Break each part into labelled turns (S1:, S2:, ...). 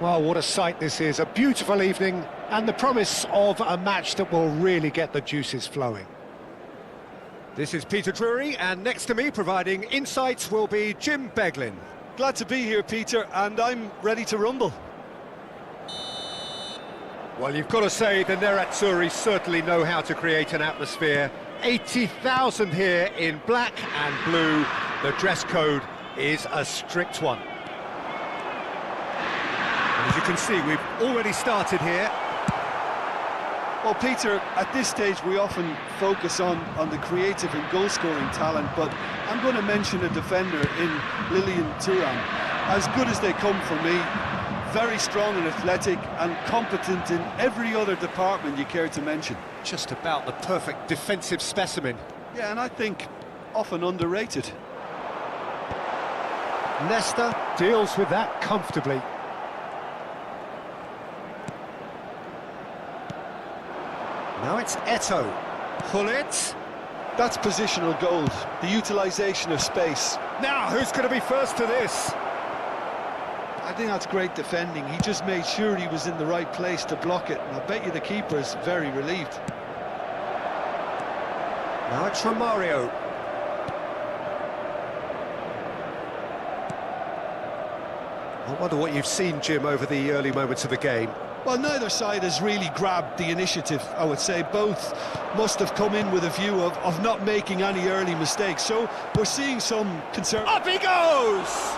S1: Well, what a sight this is. A beautiful evening and the promise of a match that will really get the juices flowing. This is Peter Drury, and next to me providing insights will be Jim Beglin.
S2: Glad to be here, Peter, and I'm ready to rumble.
S1: Well, you've got to say the Nerazzurri certainly know how to create an atmosphere. 80,000 here in black and blue. The dress code is a strict one. And as you can see, we've already started here.
S2: Well, Peter, at this stage we often focus on the creative and goal-scoring talent, but I'm going to mention a defender in Lilian Thuram. As good as they come for me, very strong and athletic and competent in every other department you care to mention.
S1: Just about the perfect defensive specimen.
S2: Yeah, and I think often underrated.
S1: Leicester deals with that comfortably. Now it's Eto'o. Pull it.
S2: That's positional goals, the utilisation of space.
S1: Now, who's going to be first to this?
S2: I think that's great defending. He just made sure he was in the right place to block it, and I bet you the keeper's very relieved.
S1: Now it's Romario. I wonder what you've seen, Jim, over the early moments of the game.
S2: Well, neither side has really grabbed the initiative, I would say. Both must have come in with a view of not making any early mistakes. So we're seeing some concern.
S1: Up he goes!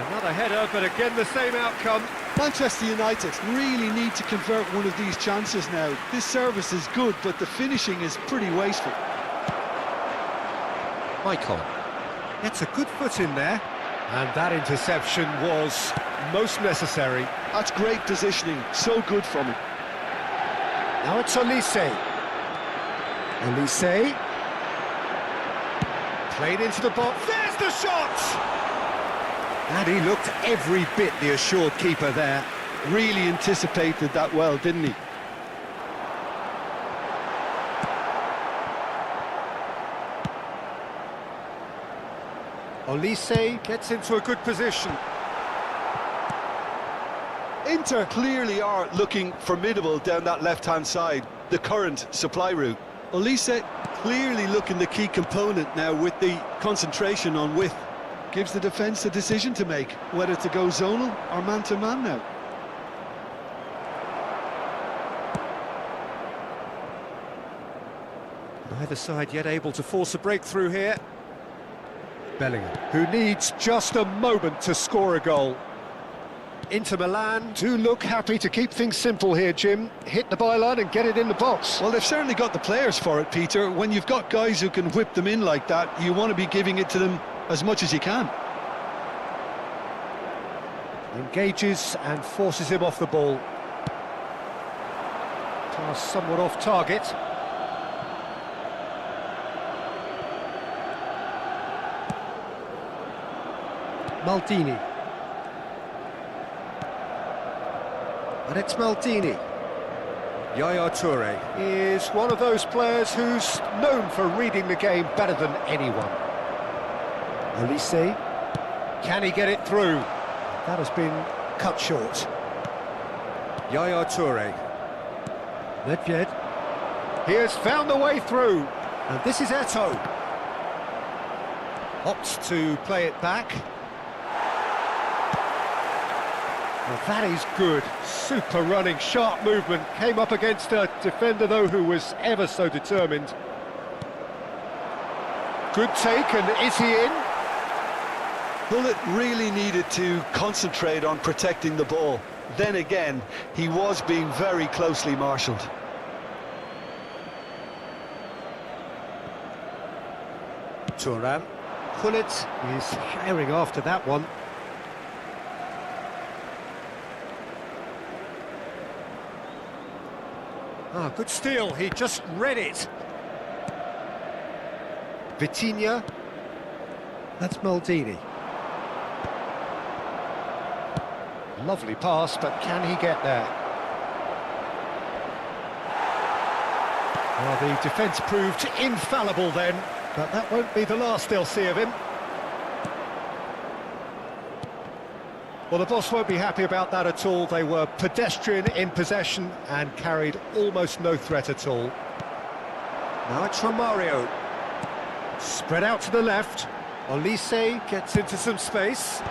S1: Another header, but again the same outcome.
S2: Manchester United really need to convert one of these chances now. This service is good, but the finishing is pretty wasteful.
S1: Michael gets a good foot in there. And that interception was most necessary.
S2: That's great positioning, so good from him.
S1: Now it's Olise. Olise. Played into the box. There's the shot! And he looked every bit the assured keeper there.
S2: Really anticipated that well, didn't he?
S1: Olise gets into a good position.
S2: Inter clearly are looking formidable down that left-hand side, the current supply route. Olise clearly looking the key component now with the concentration on width. Gives the defence a decision to make, whether to go zonal or man-to-man now.
S1: Neither side yet able to force a breakthrough here. Bellingham, who needs just a moment to score a goal. Inter Milan do look happy to keep things simple here, Jim. Hit the byline and get it in the box.
S2: Well, they've certainly got the players for it, Peter. When you've got guys who can whip them in like that, you want to be giving it to them as much as you can.
S1: Engages and forces him off the ball. Pass somewhat off target. Maldini. And it's Maldini. Yaya Toure is one of those players who's known for reading the game better than anyone. Olise. Can he get it through? That has been cut short. Yaya Toure. Nedved. He has found the way through. And this is Eto'o. Opts to play it back. Well, that is good. Super running, sharp movement. Came up against a defender, though, who was ever so determined. Good take, and is he in?
S2: Bullet really needed to concentrate on protecting the ball. Then again, he was being very closely marshalled.
S1: Thuram. Pullet is herring after that one. Ah, good steal, he just read it. Vitinha. That's Maldini. Lovely pass, but can he get there? Well, the defence proved infallible then, but that won't be the last they'll see of him. Well, the boss won't be happy about that at all. They were pedestrian in possession and carried almost no threat at all. Now it's Romario. Spread out to the left. Olise gets into some space.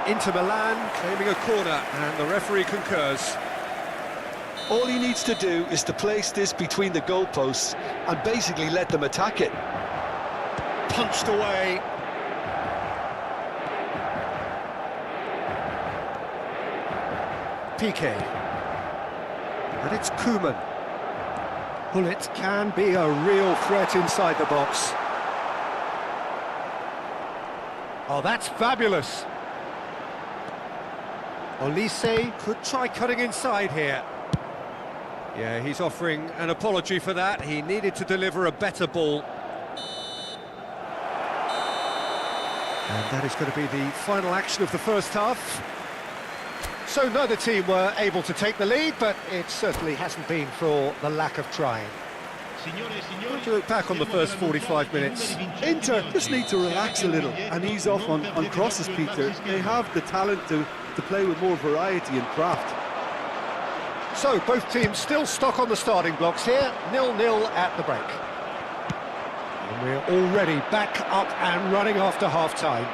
S1: Inter Milan claiming a corner, and the referee concurs.
S2: All he needs to do is to place this between the goalposts and basically let them attack it.
S1: Punched away. Piqué. And it's Koeman. Gullit can be a real threat inside the box. Oh, that's fabulous. Olise could try cutting inside here. Yeah, he's offering an apology for that. He needed to deliver a better ball. And that is going to be the final action of the first half. So neither team were able to take the lead, but it certainly hasn't been for the lack of trying. How do you look back on the first 45 minutes?
S2: Inter just need to relax a little and ease off on crosses, Peter. They have the talent to play with more variety and craft.
S1: So both teams still stuck on the starting blocks here, 0-0 at the break. And we're already back up and running after half-time.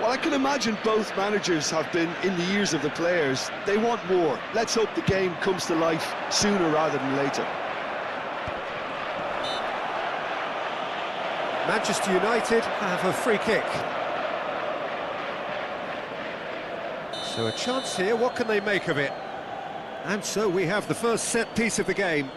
S2: Well, I can imagine both managers have been in the ears of the players. They want more. Let's hope the game comes to life sooner rather than later.
S1: Manchester United have a free kick. So a chance here, what can they make of it? And so we have the first set piece of the game.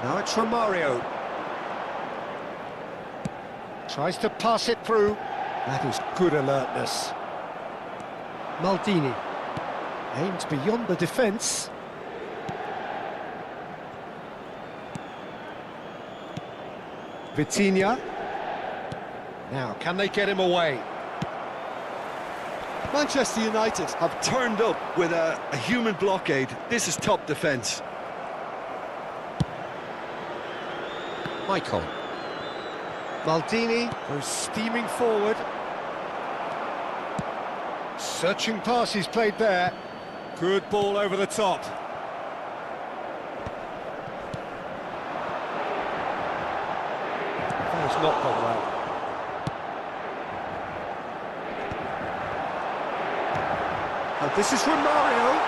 S1: Now it's Romario. Tries to pass it through. That is good alertness. Maldini aims beyond the defence. Vitinha. Now, can they get him away?
S2: Manchester United have turned up with a human blockade. This is top defence.
S1: Michael. Maldini goes steaming forward. Searching pass he's played there. Good ball over the top. That has not gone well. Oh, this is Romario.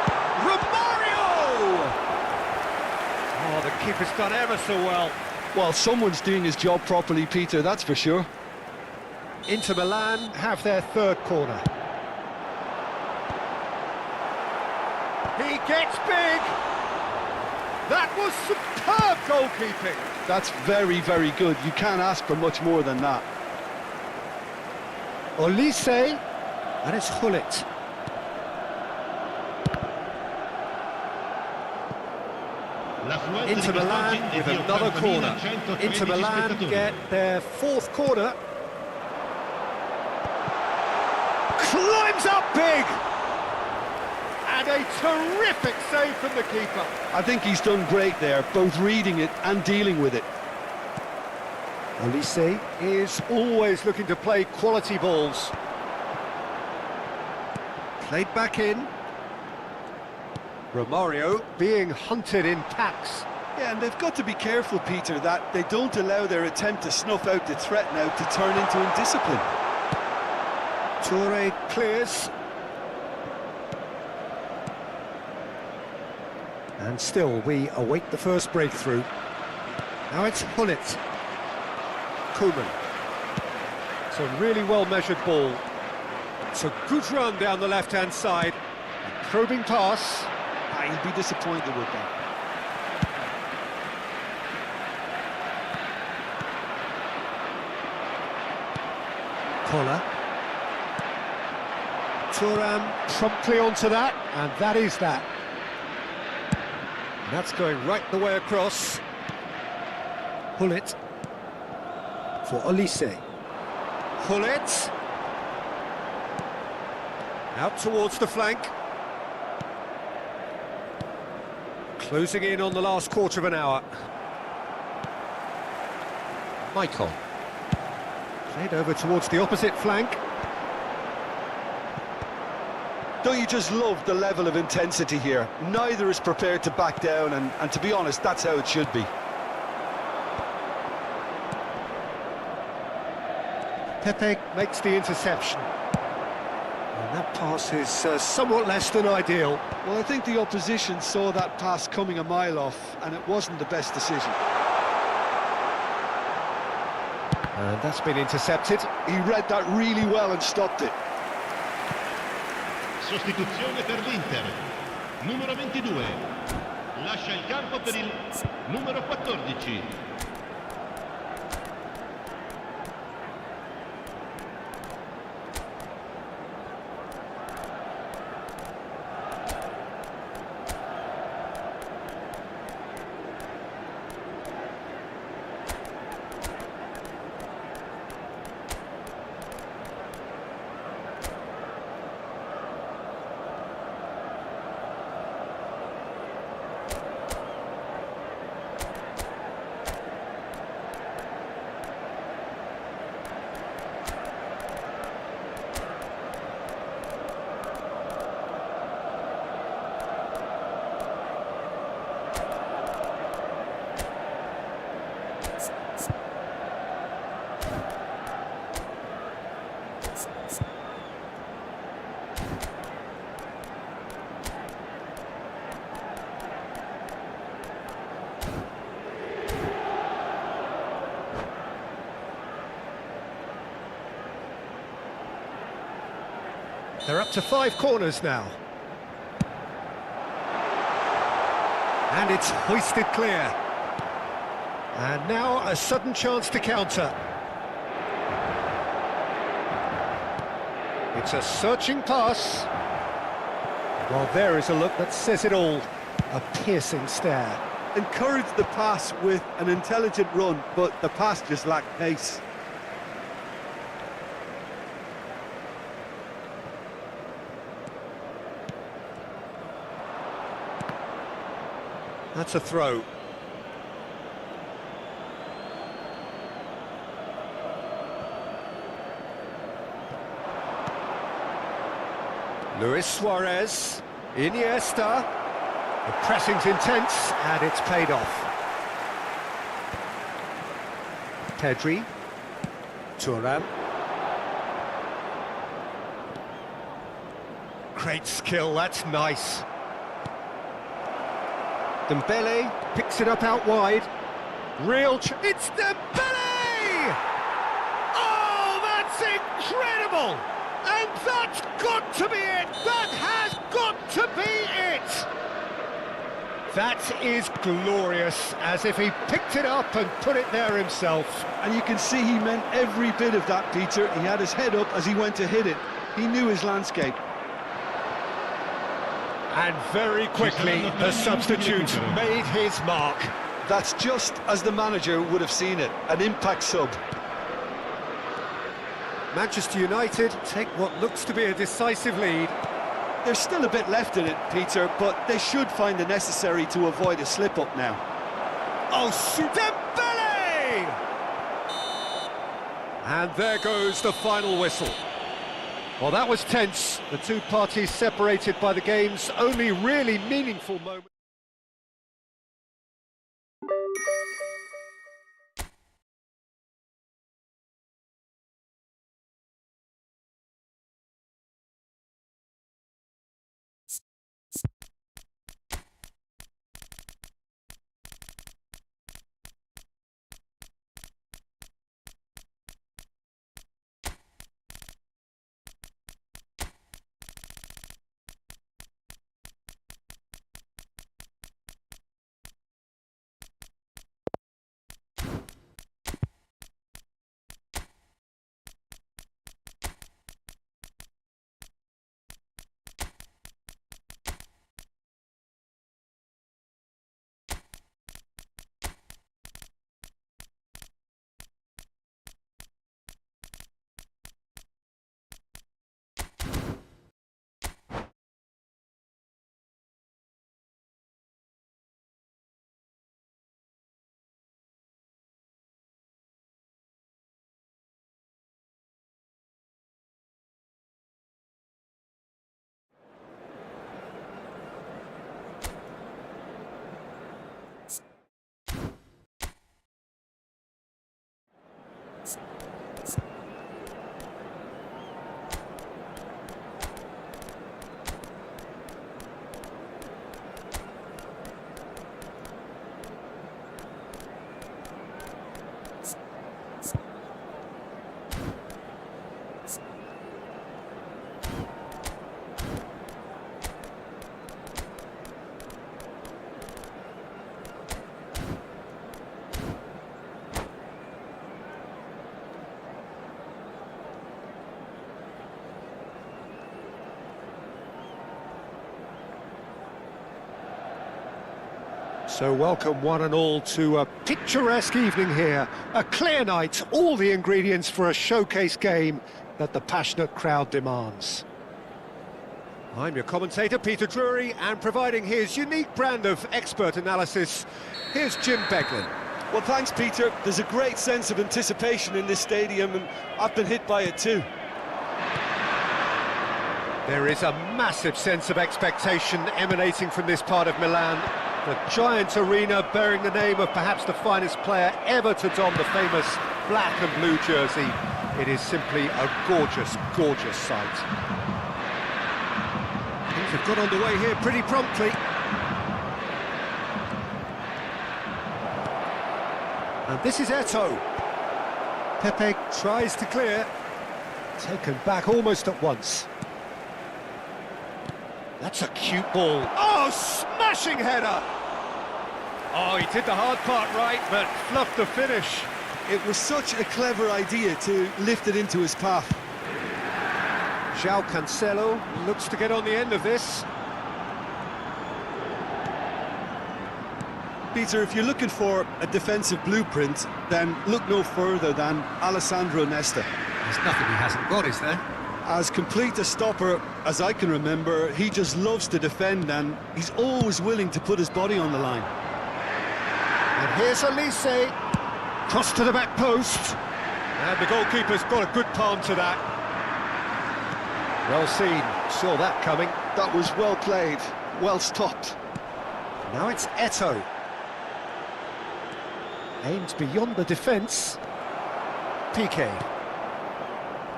S1: Romario! Oh, the keeper's done ever so well.
S2: Well, someone's doing his job properly, Peter, that's for sure.
S1: Inter Milan have their third corner. He gets big! That was superb goalkeeping!
S2: That's very, very good. You can't ask for much more than that.
S1: Olise, and it's Gullit. Inter Milan with another corner. Inter Milan get their fourth corner. Climbs up big! And a terrific save from the keeper.
S2: I think he's done great there, both reading it and dealing with it.
S1: Olise is always looking to play quality balls. Played back in. Romario being hunted in packs.
S2: Yeah, and they've got to be careful, Peter, that they don't allow their attempt to snuff out the threat now to turn into indiscipline.
S1: Toure clears. And still, we await the first breakthrough. Now it's Gullit. Koeman. It's a really well-measured ball. It's a good run down the left-hand side. A probing pass.
S2: He'll be disappointed with that.
S1: Kola. Thuram promptly onto that, and that is that. And that's going right the way across. Gullit for Olise. Gullit. Out towards the flank. Closing in on the last quarter of an hour. Michael. Played over towards the opposite flank.
S2: Don't you just love the level of intensity here? Neither is prepared to back down, and to be honest, that's how it should be.
S1: Pepe makes the interception. And that pass is somewhat less than ideal.
S2: Well, I think the opposition saw that pass coming a mile off, and it wasn't the best decision.
S1: And that's been intercepted.
S2: He read that really well and stopped it.
S3: Sostituzione per l'Inter. Numero 22. Lascia il campo per il numero 14.
S1: They're up to 5 corners now. And it's hoisted clear. And now a sudden chance to counter. It's a searching pass. Well, there is a look that says it all. A piercing stare.
S2: Encouraged the pass with an intelligent run, but the pass just lacked pace.
S1: That's a throw. Luis Suarez, Iniesta. The pressing's intense, and it's paid off. Pedri, Thuram. Great skill, that's nice. Dembele picks it up out wide. It's Dembele! Oh, that's incredible! And that's got to be it! That has got to be it! That is glorious, as if he picked it up and put it there himself.
S2: And you can see he meant every bit of that, Peter. He had his head up as he went to hit it. He knew his landscape.
S1: And very quickly, the substitute made his mark.
S2: That's just as the manager would have seen it, an impact sub.
S1: Manchester United take what looks to be a decisive lead.
S2: There's still a bit left in it, Peter, but they should find the necessary to avoid a slip-up now.
S1: Oh, Dembele! And there goes the final whistle. Well, that was tense. The two parties separated by the game's only really meaningful moment. So welcome one and all to a picturesque evening here. A clear night, all the ingredients for a showcase game that the passionate crowd demands. I'm your commentator, Peter Drury, and providing his unique brand of expert analysis, here's Jim Beglin.
S2: Well, thanks, Peter. There's a great sense of anticipation in this stadium, and I've been hit by it too.
S1: There is a massive sense of expectation emanating from this part of Milan. The giant arena bearing the name of perhaps the finest player ever to don the famous black and blue jersey. It is simply a gorgeous, gorgeous sight. Things have got underway here pretty promptly. And this is Eto'o. Pepe tries to clear. Taken back almost at once. That's a cute ball. Oh, smashing header! Oh, he did the hard part right, but fluffed the finish.
S2: It was such a clever idea to lift it into his path.
S1: João Cancelo looks to get on the end of this.
S2: Peter, if you're looking for a defensive blueprint, then look no further than Alessandro Nesta.
S1: There's nothing he hasn't got, is there?
S2: As complete a stopper as I can remember, he just loves to defend, and he's always willing to put his body on the line.
S1: And here's Elise. Cross to the back post. And the goalkeeper's got a good palm to that. Well seen, saw that coming.
S2: That was well played, well stopped.
S1: Now it's Eto'o. Aimed beyond the defence. Piqué.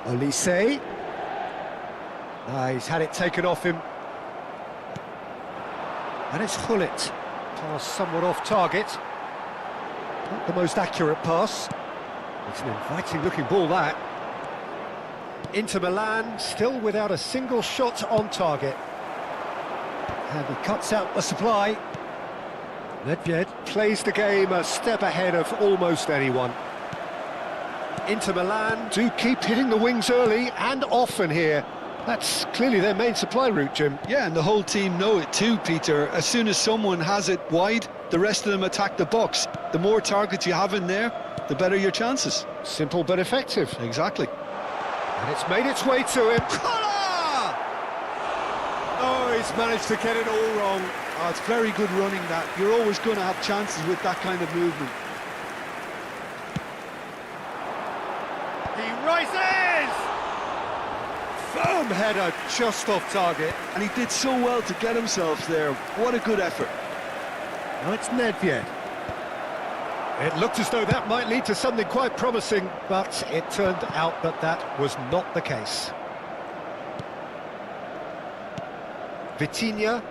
S1: Elise. He's had it taken off him. And it's Hullet. Pass somewhat off target. Not the most accurate pass. It's an inviting looking ball, that. Inter Milan still without a single shot on target. And he cuts out the supply. Nedved plays the game a step ahead of almost anyone. Inter Milan do keep hitting the wings early and often here. That's clearly their main supply route, Jim.
S2: Yeah, and the whole team know it too, Peter. As soon as someone has it wide, the rest of them attack the box. The more targets you have in there, the better your chances.
S1: Simple but effective.
S2: Exactly.
S1: And it's made its way to him. Collar! Oh, he's managed to get it all wrong.
S2: Oh, it's very good running, that. You're always going to have chances with that kind of movement.
S1: He rises! Firm header just off target.
S2: And he did so well to get himself there. What a good effort.
S1: Now it's Nedved. It looked as though that might lead to something quite promising, but it turned out that that was not the case. Vitinha.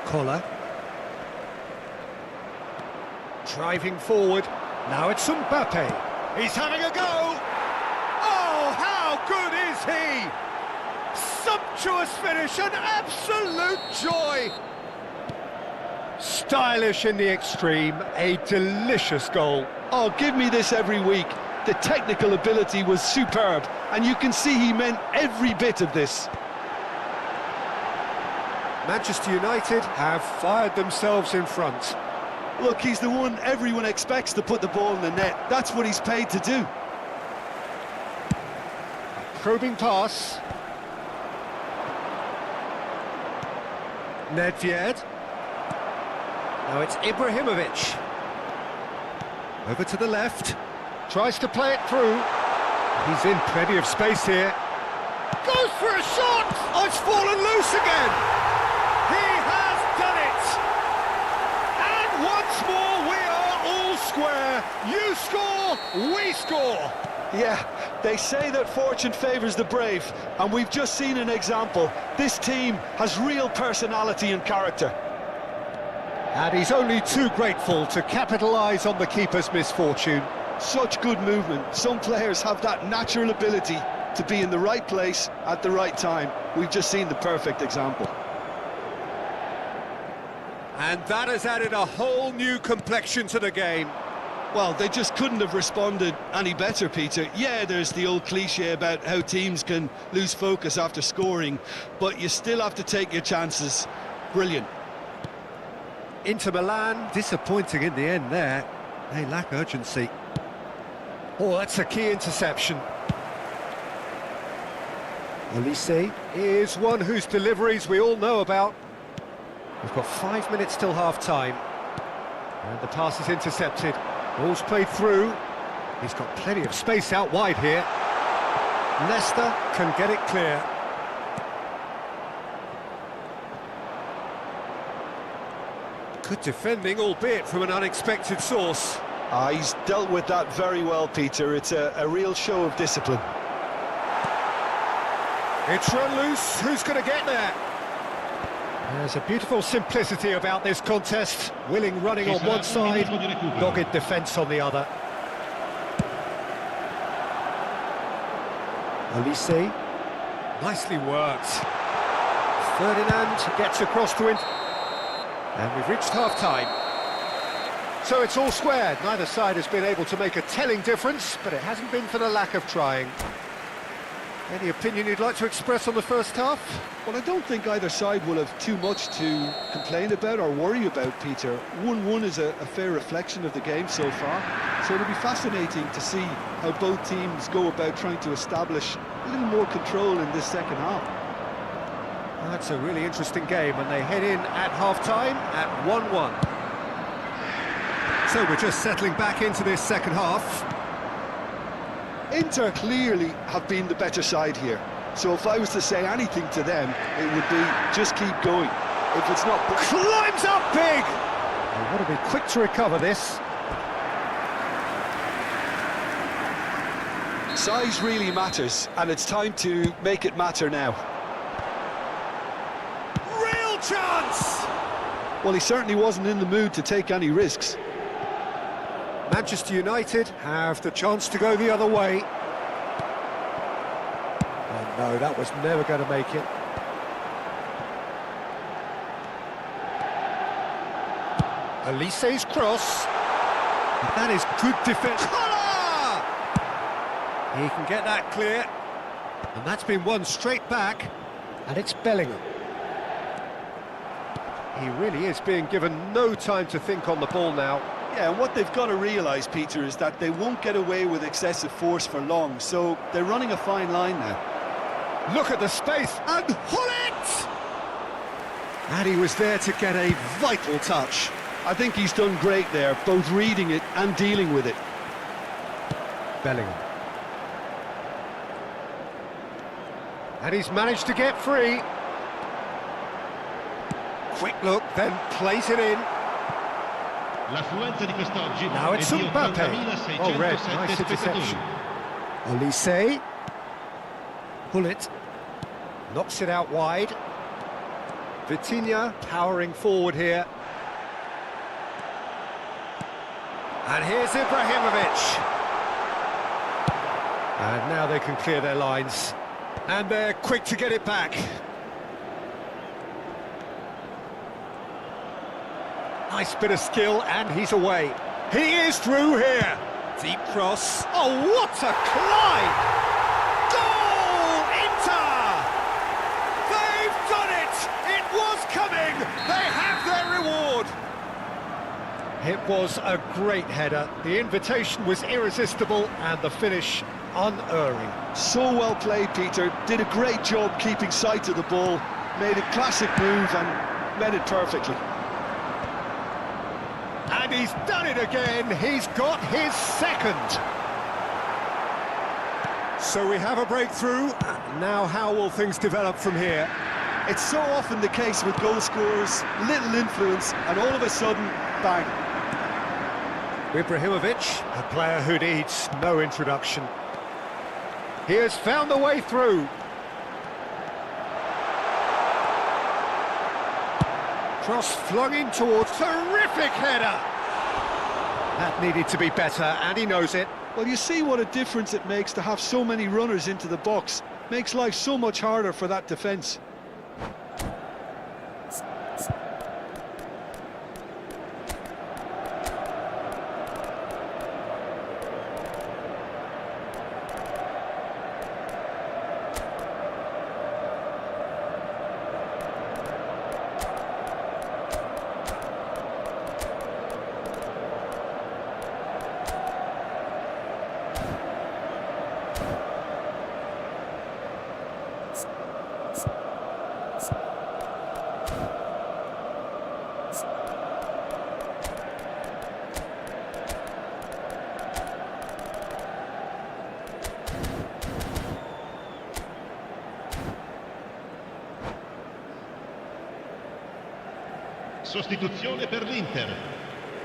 S1: Collar. Driving forward. Now it's Mbappe. He's having a go. Oh, how good is he? Sumptuous finish, an absolute joy. Stylish in the extreme, a delicious goal.
S2: Oh, give me this every week. The technical ability was superb, and you can see he meant every bit of this.
S1: Manchester United have fired themselves in front.
S2: Look, he's the one everyone expects to put the ball in the net. That's what he's paid to do.
S1: Probing pass. Nedved. Now it's Ibrahimovic. Over to the left. Tries to play it through. He's in plenty of space here. Goes for a shot! Oh, it's fallen loose again! He has done it! And once more we are all square. You score, we score!
S2: Yeah, they say that fortune favours the brave, and we've just seen an example. This team has real personality and character.
S1: And he's only too grateful to capitalise on the keeper's misfortune.
S2: Such good movement. Some players have that natural ability to be in the right place at the right time. We've just seen the perfect example.
S1: And that has added a whole new complexion to the game.
S2: Well, they just couldn't have responded any better, Peter. Yeah, there's the old cliche about how teams can lose focus after scoring, but you still have to take your chances. Brilliant.
S1: Inter Milan, disappointing in the end there. They lack urgency. Oh, that's a key interception. Olise is one whose deliveries we all know about. We've got 5 minutes till half-time. And the pass is intercepted. Ball's played through. He's got plenty of space out wide here. Leicester can get it clear. Good defending, albeit from an unexpected source.
S2: He's dealt with that very well, Peter. It's a real show of discipline.
S1: It's run loose. Who's going to get there? There's a beautiful simplicity about this contest. Willing running on one side, dogged defence on the other. Olise. Nicely worked. Ferdinand gets across to him. And we've reached half-time. So it's all squared. Neither side has been able to make a telling difference, but it hasn't been for the lack of trying. Any opinion you'd like to express on the first half?
S2: Well, I don't think either side will have too much to complain about or worry about, Peter. 1-1 is a fair reflection of the game so far, so it'll be fascinating to see how both teams go about trying to establish a little more control in this second half.
S1: That's a really interesting game, and they head in at half-time at 1-1. So we're just settling back into this second half.
S2: Inter clearly have been the better side here, so if I was to say anything to them, it would be just keep going. If it's not...
S1: Climbs up big! They want to be quick to recover this.
S2: Size really matters, and it's time to make it matter now.
S1: Real chance!
S2: Well, he certainly wasn't in the mood to take any risks.
S1: Manchester United have the chance to go the other way. Oh no, that was never going to make it. Olise's cross. But that is good defence. He can get that clear. And that's been won straight back. And it's Bellingham. He really is being given no time to think on the ball now.
S2: Yeah, and what they've got to realise, Peter, is that they won't get away with excessive force for long, so they're running a fine line now.
S1: Look at the space, and Hullet! And he was there to get a vital touch.
S2: I think he's done great there, both reading it and dealing with it.
S1: Bellingham. And he's managed to get free. Quick look, then plays it in.
S3: L'affluenza di quest'oggi
S1: Now it's
S3: è di
S1: Mbappe. Oh, red,
S3: 80.607
S1: nice interception.
S3: spettatori.
S1: Olise. Hullet. Knocks it out wide. Vitinha powering forward here. And here's Ibrahimovic. And now they can clear their lines. And they're quick to get it back. Nice bit of skill, and he's away. He is through here. Deep cross. Oh, what a climb! Goal, Inter! They've done it! It was coming! They have their reward! It was a great header. The invitation was irresistible, and the finish unerring.
S2: So well played, Peter. Did a great job keeping sight of the ball. Made a classic move and met it perfectly.
S1: And he's done it again. He's got his second. So we have a breakthrough. Now how will things develop from here?
S2: It's so often the case with goal scorers, little influence, and all of a sudden, bang.
S1: Ibrahimovic, a player who needs no introduction. He has found the way through. Cross flung in towards, terrific header! That needed to be better, and he knows it.
S2: Well, you see what a difference it makes to have so many runners into the box. Makes life so much harder for that defence.
S3: Sostituzione per l'Inter.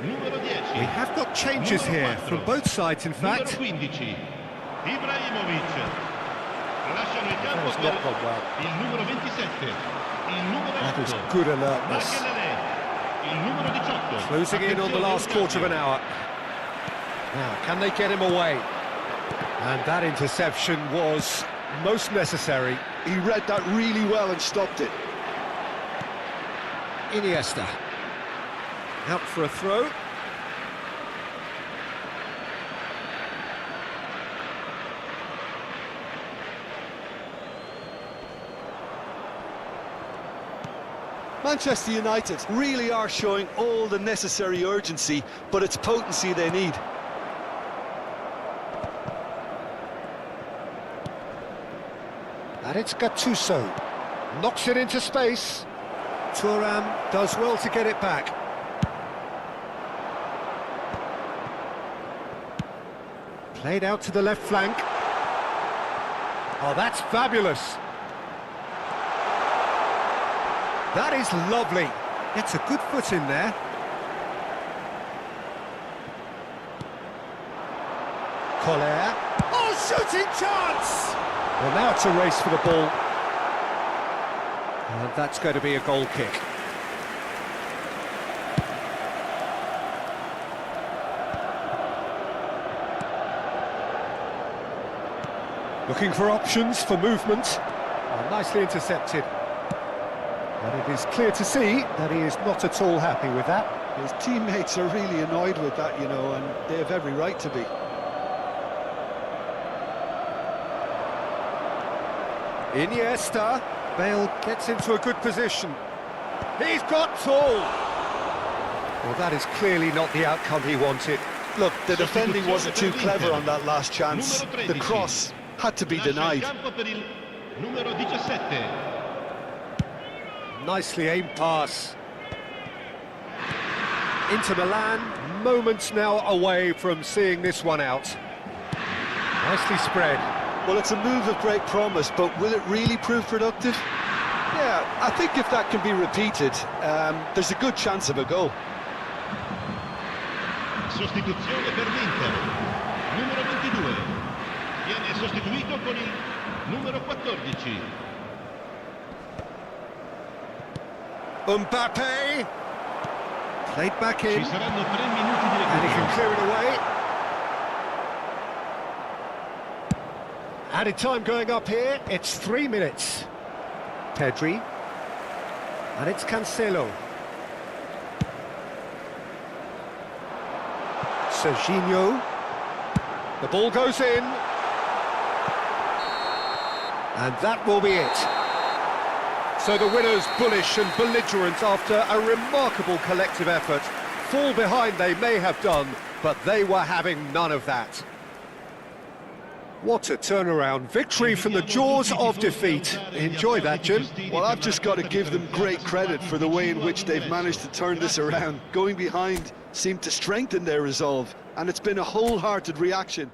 S3: Numero 10.
S1: We have got changes
S3: Numero
S1: here
S3: 4.
S1: from both sides, in
S3: Numero
S1: fact.
S3: 15. Ibrahimovic. Lasciano il campo
S1: That's not gone well.
S3: il numero 27. Il numero 8.
S1: That was good alertness.
S3: Il numero 18.
S1: Closing in on the last quarter of an hour. Now, can they get him away? And that interception was most necessary.
S2: He read that really well and stopped it.
S1: Iniesta. Out for a throw.
S2: Manchester United really are showing all the necessary urgency, but it's potency they need.
S1: And it's Gattuso. Knocks it into space. Thuram does well to get it back. Played out to the left flank. Oh, that's fabulous. That is lovely. Gets a good foot in there. Collier. Oh, shooting chance! Well, now it's a race for the ball. And that's going to be a goal kick. Looking for options for movement. Oh, nicely intercepted. And it is clear to see that he is not at all happy with that.
S2: His teammates are really annoyed with that, you know, and they have every right to be.
S1: Iniesta. Bale gets into a good position. He's got tall. Well, that is clearly not the outcome he wanted.
S2: Look, the defending wasn't too clever on that last chance. The cross had to be denied.
S3: Numero 17.
S1: Nicely aimed pass. Inter Milan, moments now away from seeing this one out. Nicely spread.
S2: Well, it's a move of great promise, but will it really prove productive? Yeah, I think if that can be repeated, there's a good chance of a goal.
S3: Sostituzione per l'Inter. Numero 22. Viene sostituito con il numero 14.
S1: Mbappe. Played back in.
S3: Ci saranno 3 minuti di
S1: And he can
S3: recupero.
S1: clear it away. Added time going up here, it's 3 minutes. Pedri. And it's Cancelo. Serginho. The ball goes in. And that will be it. So the winners bullish and belligerent after a remarkable collective effort. Fall behind they may have done, but they were having none of that. What a turnaround. Victory from the jaws of defeat. Enjoy that, Jim.
S2: Well, I've just got to give them great credit for the way in which they've managed to turn this around. Going behind seemed to strengthen their resolve, and it's been a wholehearted reaction.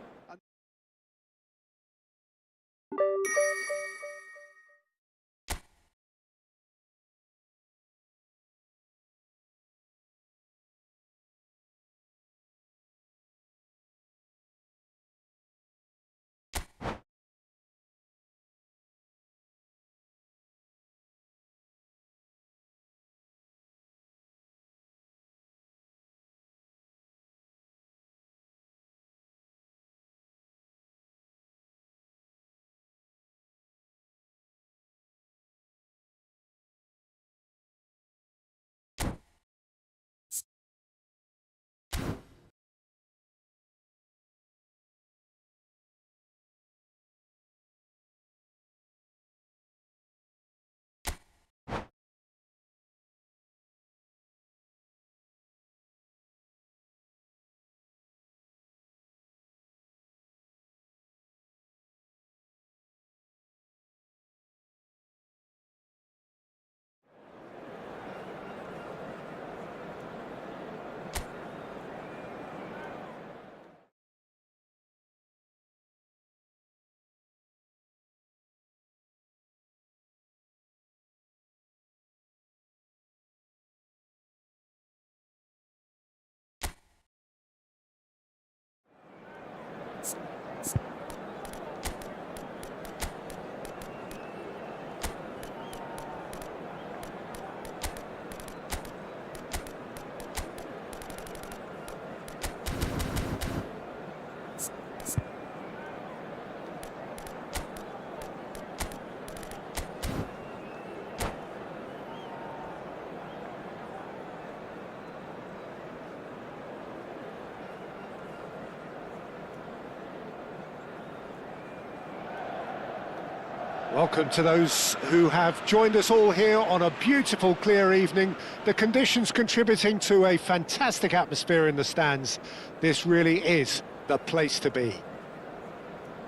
S1: Welcome to those who have joined us all here on a beautiful, clear evening. The conditions contributing to a fantastic atmosphere in the stands. This really is the place to be.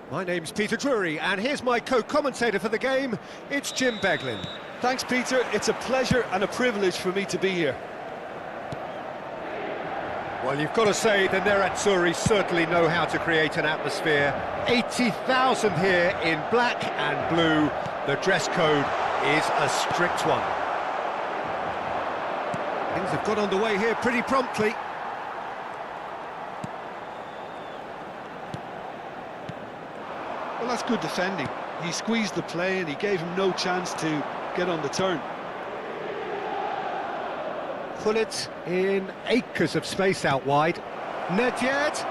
S1: My name's Peter Drury, and here's my co-commentator for the game. It's Jim Beglin.
S2: Thanks, Peter. It's a pleasure and a privilege for me to be here.
S1: Well, you've got to say the Nerazzurri certainly know how to create an atmosphere. 80,000 here in black and blue. The dress code is a strict one. Things have got underway here pretty promptly.
S2: Well, that's good defending. He squeezed the play and he gave him no chance to get on the turn.
S1: Pullet in acres of space out wide. Nedved.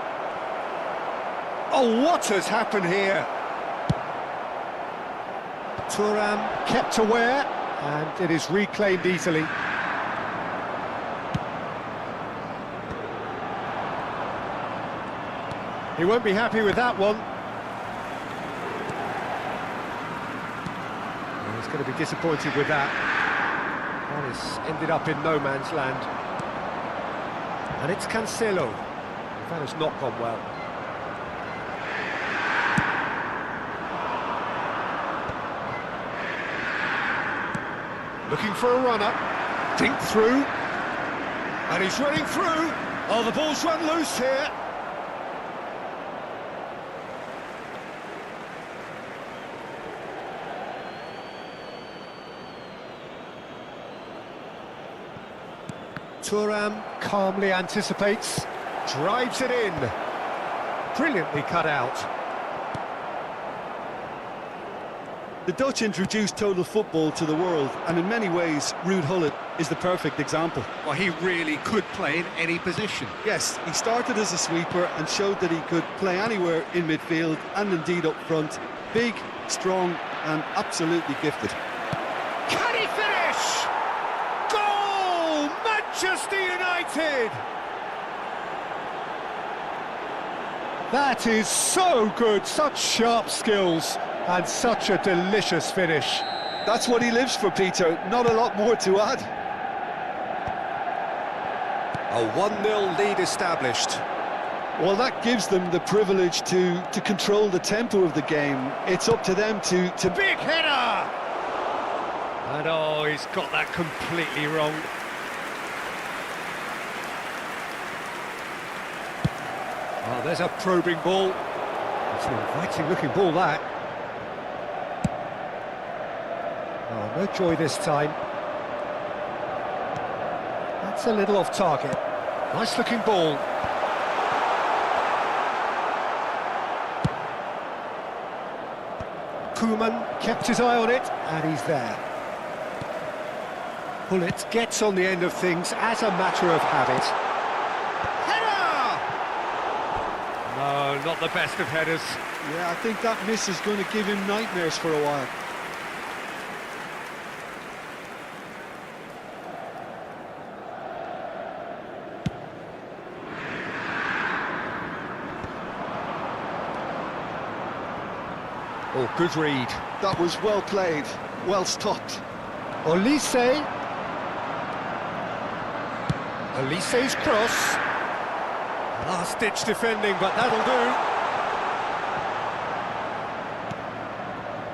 S1: Oh, what has happened here? Thuram kept aware, and it is reclaimed easily. He won't be happy with that one. He's going to be disappointed with that. That has ended up in no man's land. And it's Cancelo. That has not gone well. Looking for a runner. Dink through. And he's running through. Oh, the ball's run loose here. Thuram calmly anticipates, drives it in. Brilliantly cut out.
S2: The Dutch introduced total football to the world, and in many ways, Ruud Gullit is the perfect example.
S1: Well, he really could play in any position.
S2: Yes, he started as a sweeper and showed that he could play anywhere in midfield and indeed up front. Big, strong, and absolutely gifted.
S1: Can he finish? Goal! Manchester United! That is so good, such sharp skills. And such a delicious finish.
S2: That's what he lives for, Peter. Not a lot more to add.
S1: A 1-0 lead established.
S2: Well, that gives them the privilege to control the tempo of the game. It's up to them to...
S1: Big header! And oh, he's got that completely wrong. Oh, there's a probing ball. It's an inviting looking ball, that. Oh, no joy this time. That's a little off target. Nice looking ball. Koeman kept his eye on it, and he's there. Pullet gets on the end of things as a matter of habit. Header! No, not the best of headers.
S2: Yeah, I think that miss is going to give him nightmares for a while.
S1: Oh, good read.
S2: That was well played, well stopped.
S1: Olise's cross. Last-ditch defending, but that'll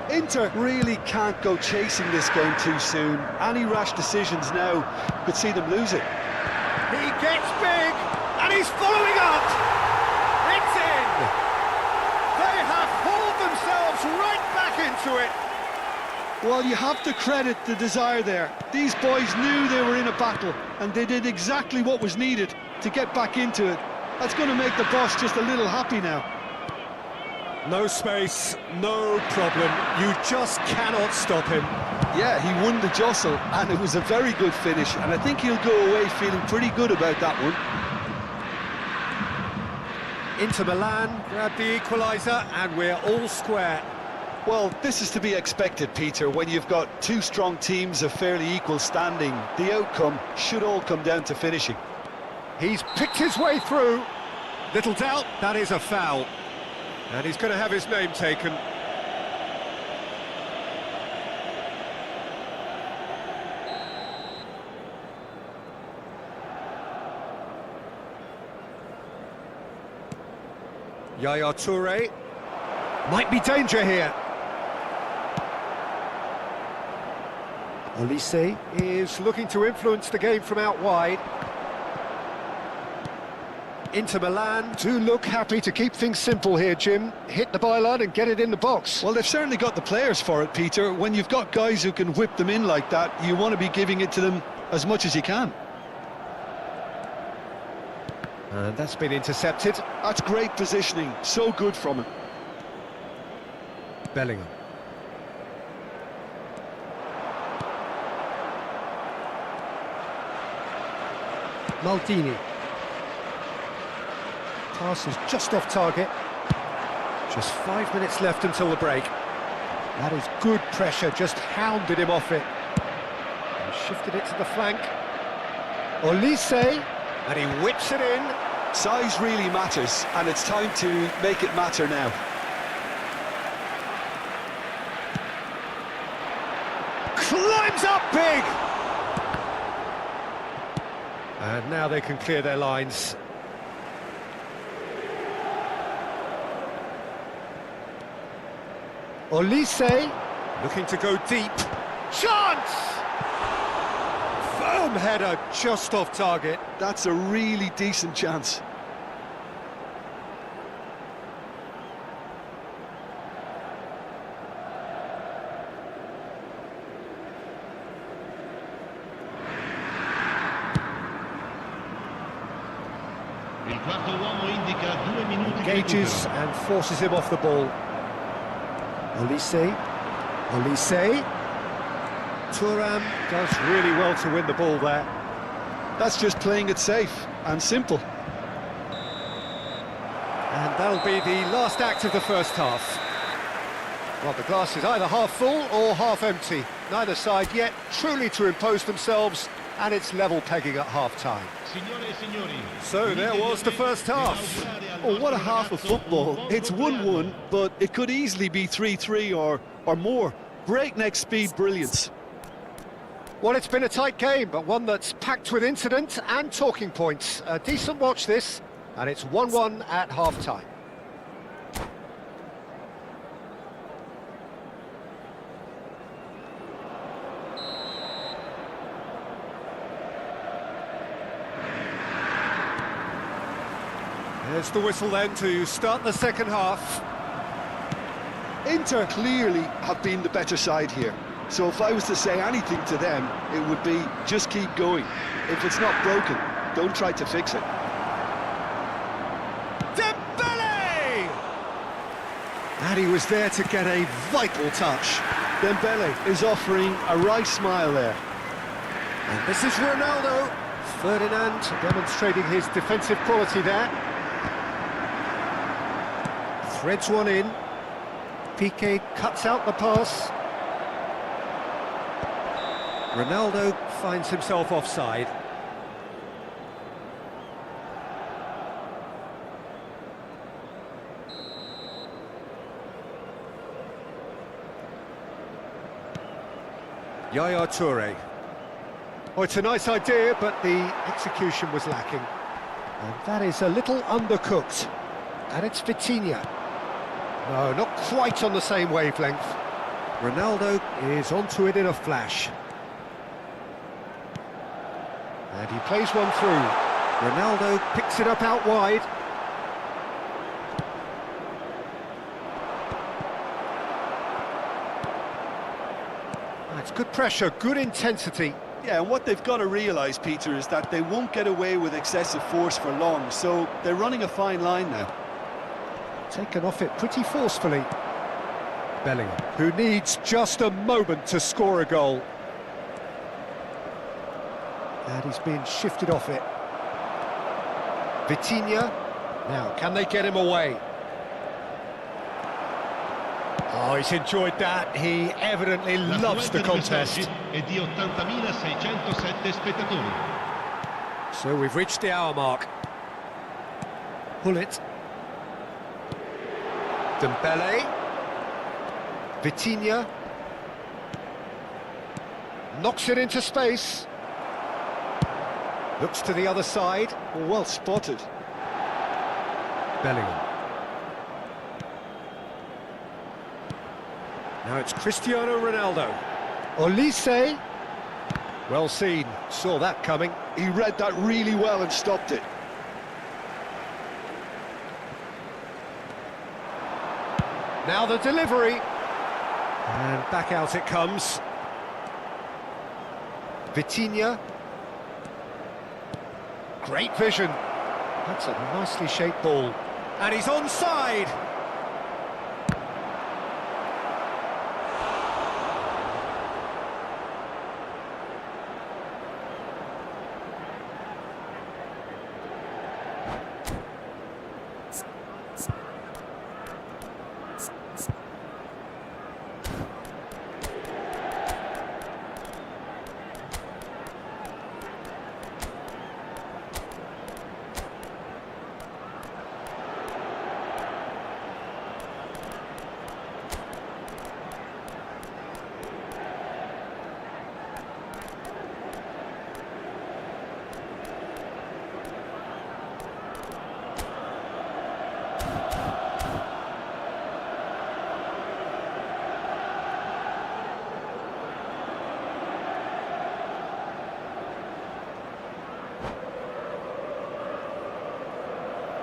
S2: do. Inter really can't go chasing this game too soon. Any rash decisions now could see them lose it.
S1: He gets big, and he's following up. It's in. They have hauled themselves right back into it.
S2: Well, you have to credit the desire there. These boys knew they were in a battle, and they did exactly what was needed to get back into it. That's going to make the boss just a little happy now.
S1: No space, no problem. You just cannot stop him.
S2: Yeah, he won the jostle, and it was a very good finish, and I think he'll go away feeling pretty good about that one.
S1: Inter Milan grab the equaliser, and we're all square.
S2: Well, this is to be expected, Peter. When you've got two strong teams of fairly equal standing, the outcome should all come down to finishing.
S1: He's picked his way through. Little doubt, that is a foul. And he's going to have his name taken. Yaya Toure. Might be danger here. Olise is looking to influence the game from out wide. Inter Milan do look happy to keep things simple here, Jim. Hit the byline and get it in the box.
S2: Well, they've certainly got the players for it, Peter. When you've got guys who can whip them in like that, you want to be giving it to them as much as you can.
S1: And that's been intercepted.
S2: That's great positioning. So good from him.
S1: Bellingham. Maldini. Pass is just off target. Just 5 minutes left until the break. That is good pressure, just hounded him off it. And shifted it to the flank. Olise, and he whips it in.
S2: Size really matters, and it's time to make it matter now.
S1: Climbs up big! And now they can clear their lines. Olise, looking to go deep. Chance! Firm header, just off target.
S2: That's a really decent chance.
S3: Il quarto uomo indica 2 minuti di
S1: Engages
S3: recupero.
S1: and forces him off the ball. Olise. Thuram does really well to win the ball there.
S2: That's just playing it safe and simple.
S1: And that'll be the last act of the first half. Well, the glass is either half full or half empty. Neither side yet truly to impose themselves, and it's level pegging at half-time.
S3: Signore e signori,
S1: So there was the first half.
S2: Oh, what a half of football. It's 1-1, but it could easily be 3-3 or more. Breakneck speed brilliance.
S1: Well, it's been a tight game, but one that's packed with incident and talking points. A decent watch this, and it's 1-1 at half-time. There's the whistle then to start the second half.
S2: Inter clearly have been the better side here. So if I was to say anything to them, it would be just keep going. If it's not broken, don't try to fix it.
S1: Dembele! And he was there to get a vital touch.
S2: Dembele is offering a right smile there.
S1: And this is Ronaldo. Ferdinand demonstrating his defensive quality there. Threads one in. Piqué cuts out the pass. Ronaldo finds himself offside. Yaya Toure. Oh, it's a nice idea, but the execution was lacking. And that is a little undercooked. And it's Vitinha. No, not quite on the same wavelength. Ronaldo is onto it in a flash. And he plays one through. Ronaldo picks it up out wide. That's good pressure, good intensity.
S2: Yeah, and what they've got to realise, Peter, is that they won't get away with excessive force for long, so they're running a fine line now.
S1: Taken off it pretty forcefully. Bellingham, who needs just a moment to score a goal. And he's being shifted off it. Vitinha. Now, can they get him away? Oh, he's enjoyed that. He evidently loves the contest.
S3: È di 80.607 spettatori.
S1: So we've reached the hour mark. Pull it. Dembele. Vitinha. Knocks it into space. Looks to the other side.
S2: Well spotted.
S1: Bellingham. Now it's Cristiano Ronaldo. Olise. Well seen, saw that coming.
S2: He read that really well and stopped it.
S1: Now the delivery. And back out it comes. Vitinha. Great vision. That's a nicely shaped ball. And he's onside.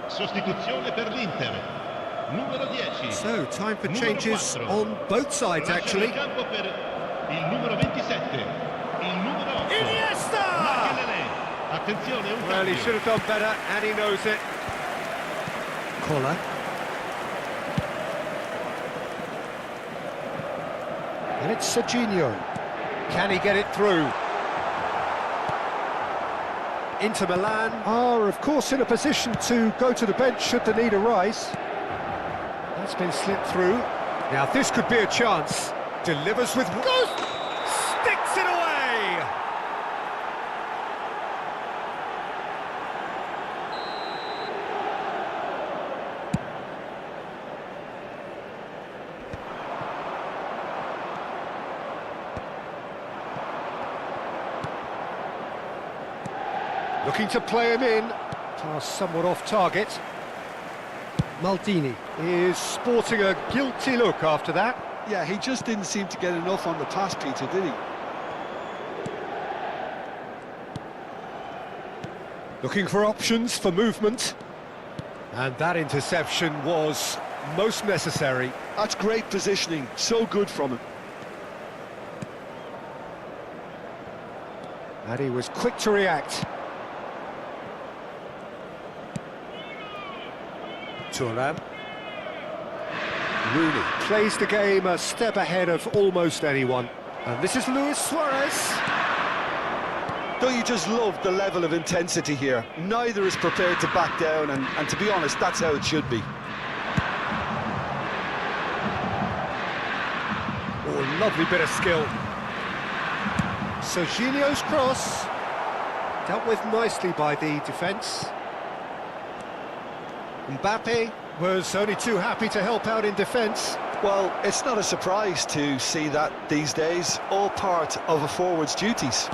S3: Sostituzione per l'Inter. Numero 10.
S1: So, time for
S3: Numero
S1: changes
S3: 4.
S1: on both sides, actually.
S3: Lasciano il campo per il numero 27, il numero 8.
S1: Iniesta!
S3: Makelele. Attenzione, un
S1: Well, he
S3: cambio.
S1: should have done better, and he knows it. Collar. And it's Serginho. Can he get it through? Inter Milan are, of course, in a position to go to the bench should the need arise. That's been slipped through. Now, this could be a chance. Delivers with... Goes! Sticks it away! Looking to play him in. Pass somewhat off target. Maldini is sporting a guilty look after that.
S2: Yeah, he just didn't seem to get enough on the pass, Peter, did he?
S1: Looking for options for movement. And that interception was most necessary.
S2: That's great positioning, so good from him.
S1: And he was quick to react. Thuram. Rooney plays the game a step ahead of almost anyone. And this is Luis Suarez.
S2: Don't you just love the level of intensity here? Neither is prepared to back down, and to be honest, that's how it should be.
S1: Oh, lovely bit of skill. Serginho's cross. Dealt with nicely by the defence. Mbappe was only too happy to help out in defence.
S2: Well, it's not a surprise to see that these days, all part of a forward's duties.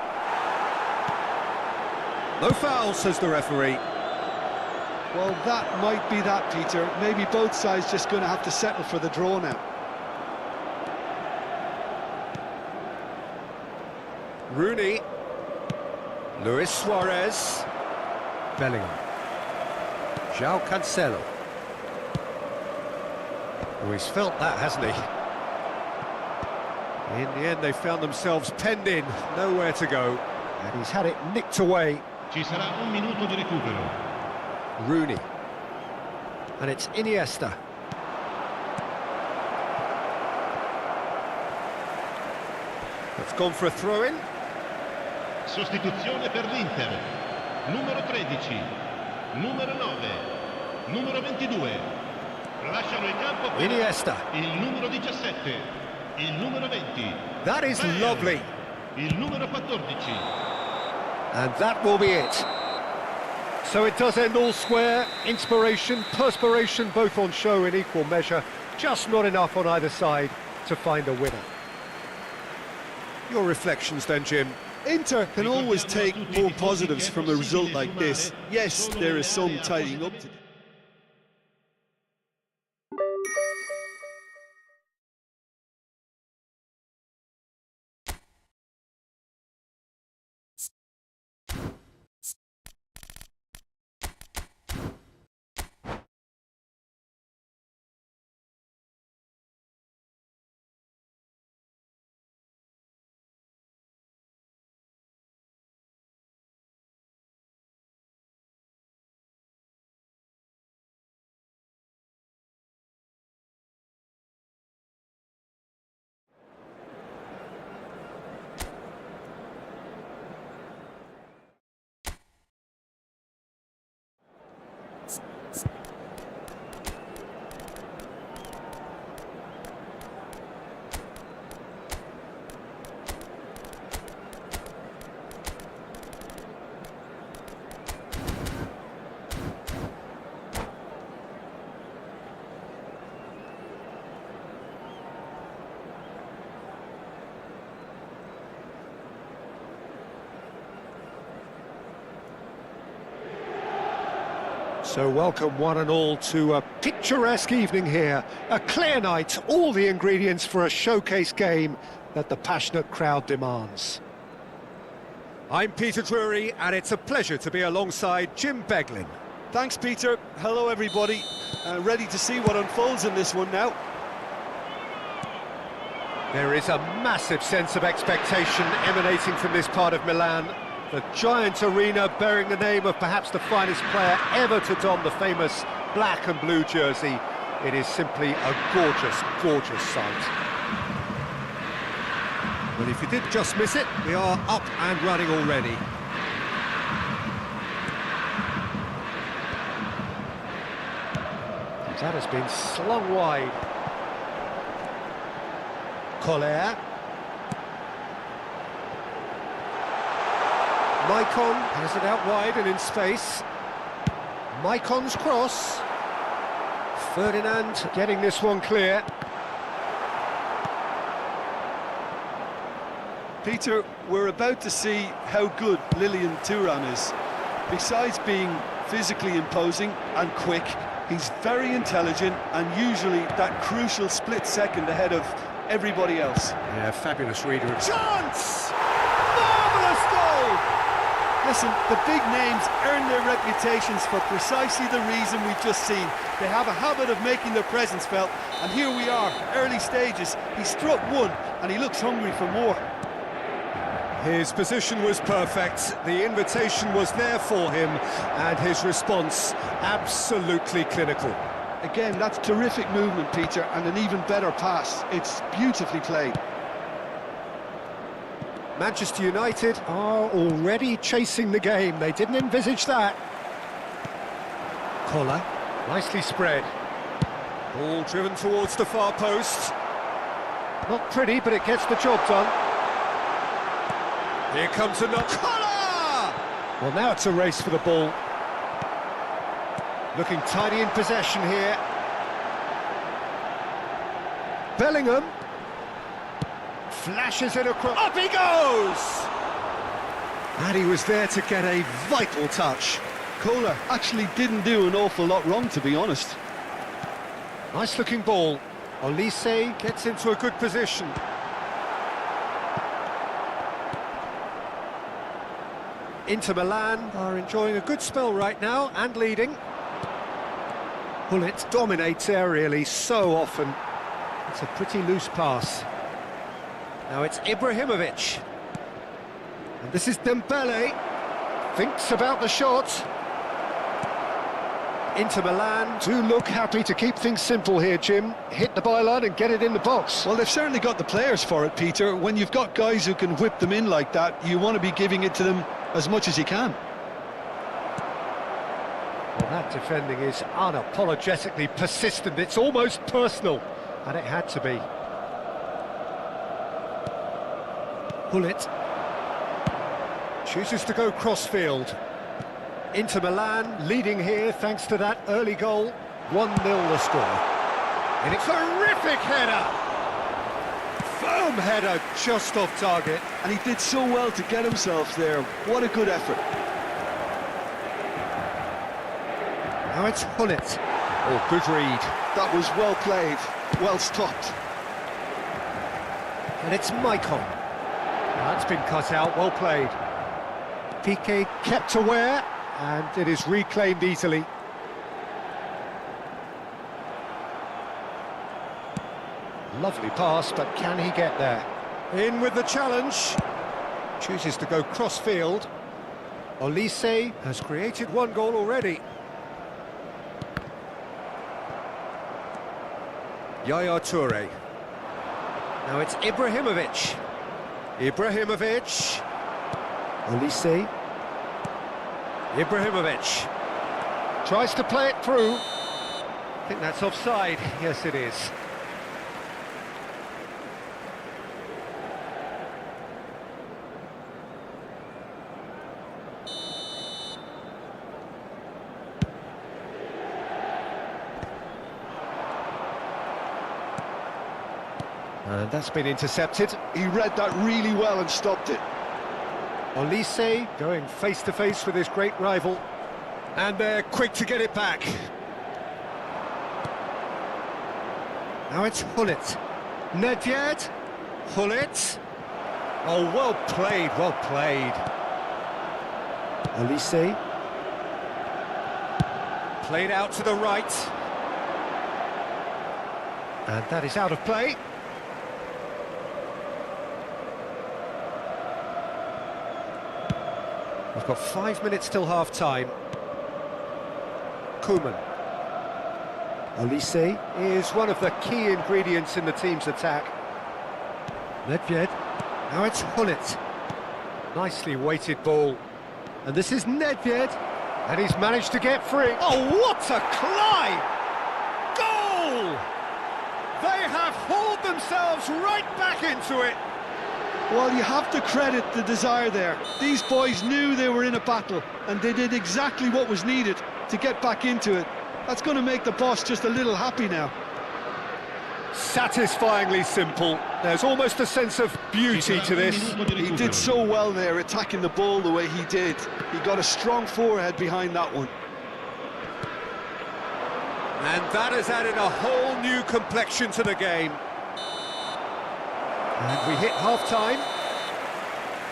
S1: No foul, says the referee.
S2: Well, that might be that, Peter. Maybe both sides just going to have to settle for the draw now.
S1: Rooney. Luis Suarez. Bellingham. João Cancelo. Oh, he's felt that, hasn't he? In the end, they found themselves penned in, nowhere to go. And he's had it nicked away.
S3: Ci sarà un minuto di recupero.
S1: Rooney. And it's Iniesta. That's gone for a throw-in.
S3: Sostituzione per l'Inter. Numero 13, numero 9, numero 22. Lasciano il campo per
S1: Iniesta.
S3: il numero 17, il numero 20.
S1: That is
S3: Bayern,
S1: lovely.
S3: Il numero 14.
S1: And that will be it. So it does end all square. Inspiration, perspiration, both on show in equal measure. Just not enough on either side to find a winner. Your reflections then, Jim?
S2: Inter can always take more positives from a result like this. Yes, there is some tidying up to do.
S1: So welcome one and all to a picturesque evening here. A clear night, all the ingredients for a showcase game that the passionate crowd demands. I'm Peter Drury, and it's a pleasure to be alongside Jim Beglin.
S2: Thanks, Peter. Hello, everybody. Ready to see what unfolds in this one now.
S1: There is a massive sense of expectation emanating from this part of Milan. The giant arena bearing the name of perhaps the finest player ever to don the famous black and blue jersey. It is simply a gorgeous, gorgeous sight. Well, if you did just miss it, we are up and running already. That has been slung wide. Collier. Maicon has it out wide and in space. Maicon's cross. Ferdinand getting this one clear.
S2: Peter, we're about to see how good Lilian Thuram is. Besides being physically imposing and quick, he's very intelligent and usually that crucial split second ahead of everybody else.
S1: Yeah, fabulous reader. Chance! Marvellous goal!
S2: Listen, the big names earn their reputations for precisely the reason we've just seen. They have a habit of making their presence felt, and here we are, early stages. He struck one, and he looks hungry for more.
S1: His position was perfect, the invitation was there for him, and his response absolutely clinical.
S2: Again, that's terrific movement, Peter, and an even better pass. It's beautifully played.
S1: Manchester United are already chasing the game. They didn't envisage that. Collar, nicely spread. Ball driven towards the far post. Not pretty, but it gets the job done. Here comes a knock. Collar! Well, now it's a race for the ball. Looking tidy in possession here. Bellingham. Flashes it across. Up he goes! And he was there to get a vital touch.
S2: Kohler actually didn't do an awful lot wrong, to be honest.
S1: Nice looking ball. Olise gets into a good position. Inter Milan are enjoying a good spell right now and leading. Bullet dominates aerially so often. It's a pretty loose pass. Now it's Ibrahimovic. And this is Dembele. Thinks about the shot. Inter Milan do look happy to keep things simple here, Jim. Hit the byline and get it in the box.
S2: Well, they've certainly got the players for it, Peter. When you've got guys who can whip them in like that, you want to be giving it to them as much as you can.
S1: Well, that defending is unapologetically persistent. It's almost personal, and it had to be. Bullet chooses to go crossfield. Inter Milan leading here thanks to that early goal. 1-0 the score. And it's a terrific header! Firm header just off target.
S2: And he did so well to get himself there. What a good effort.
S1: Now it's Bullet. Oh, good read.
S2: That was well played, well stopped.
S1: And it's Maicon. That's been cut out, well played. Piqué kept aware, and it is reclaimed easily. Lovely pass, but can he get there? In with the challenge. Chooses to go cross-field. Olise has created one goal already. Yaya Toure. Now it's Ibrahimovic. Ibrahimovic. Olise. Ibrahimovic. Tries to play it through. I think that's offside. Yes, it is. And that's been intercepted.
S2: He read that really well and stopped it.
S1: Olise going face-to-face with his great rival. And they're quick to get it back. Now it's Hullet. Nedved. Hullet. Oh, well played, well played. Olise. Played out to the right. And that is out of play. We've got 5 minutes till half-time. Koeman. Olise is one of the key ingredients in the team's attack. Nedved. Now it's Hullet. Nicely weighted ball. And this is Nedved. And he's managed to get free. Oh, what a climb! Goal! They have hauled themselves right back into it.
S2: Well, you have to credit the desire there. These boys knew they were in a battle, and they did exactly what was needed to get back into it. That's going to make the boss just a little happy now.
S1: Satisfyingly simple. There's almost a sense of beauty to this.
S2: He did so well there, attacking the ball the way he did. He got a strong forehead behind that one.
S1: And that has added a whole new complexion to the game. And we hit half-time.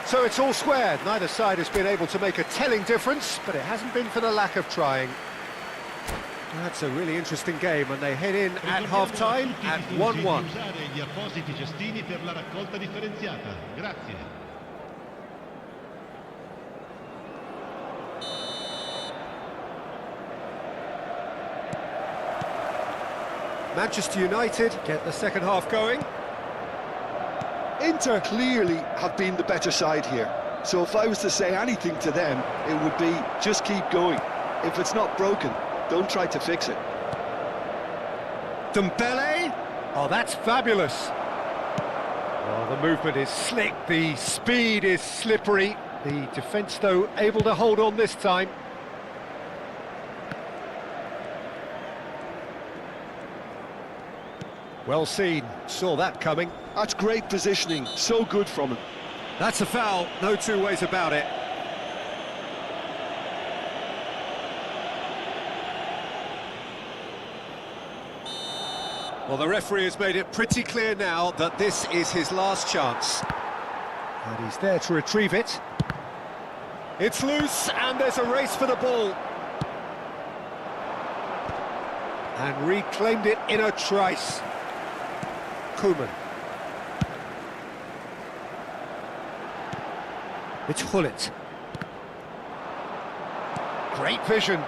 S1: So it's all squared. Neither side has been able to make a telling difference, but it hasn't been for the lack of trying. That's a really interesting game, and they head in at half-time at 1-1.
S3: Gli appositi cestini per la raccolta differenziata. Grazie.
S1: Manchester United get the second half going.
S2: Inter clearly have been the better side here. So if I was to say anything to them, it would be just keep going. If it's not broken, don't try to fix it.
S1: Dembele. Oh, that's fabulous. Oh, the movement is slick, the speed is slippery. The defence, though, able to hold on this time. Well seen, saw that coming.
S2: That's great positioning, so good from him.
S1: That's a foul, no two ways about it. Well, the referee has made it pretty clear now that this is his last chance. And he's there to retrieve it. It's loose, and there's a race for the ball. And reclaimed it in a trice. Koeman. It's Hullet. Great vision.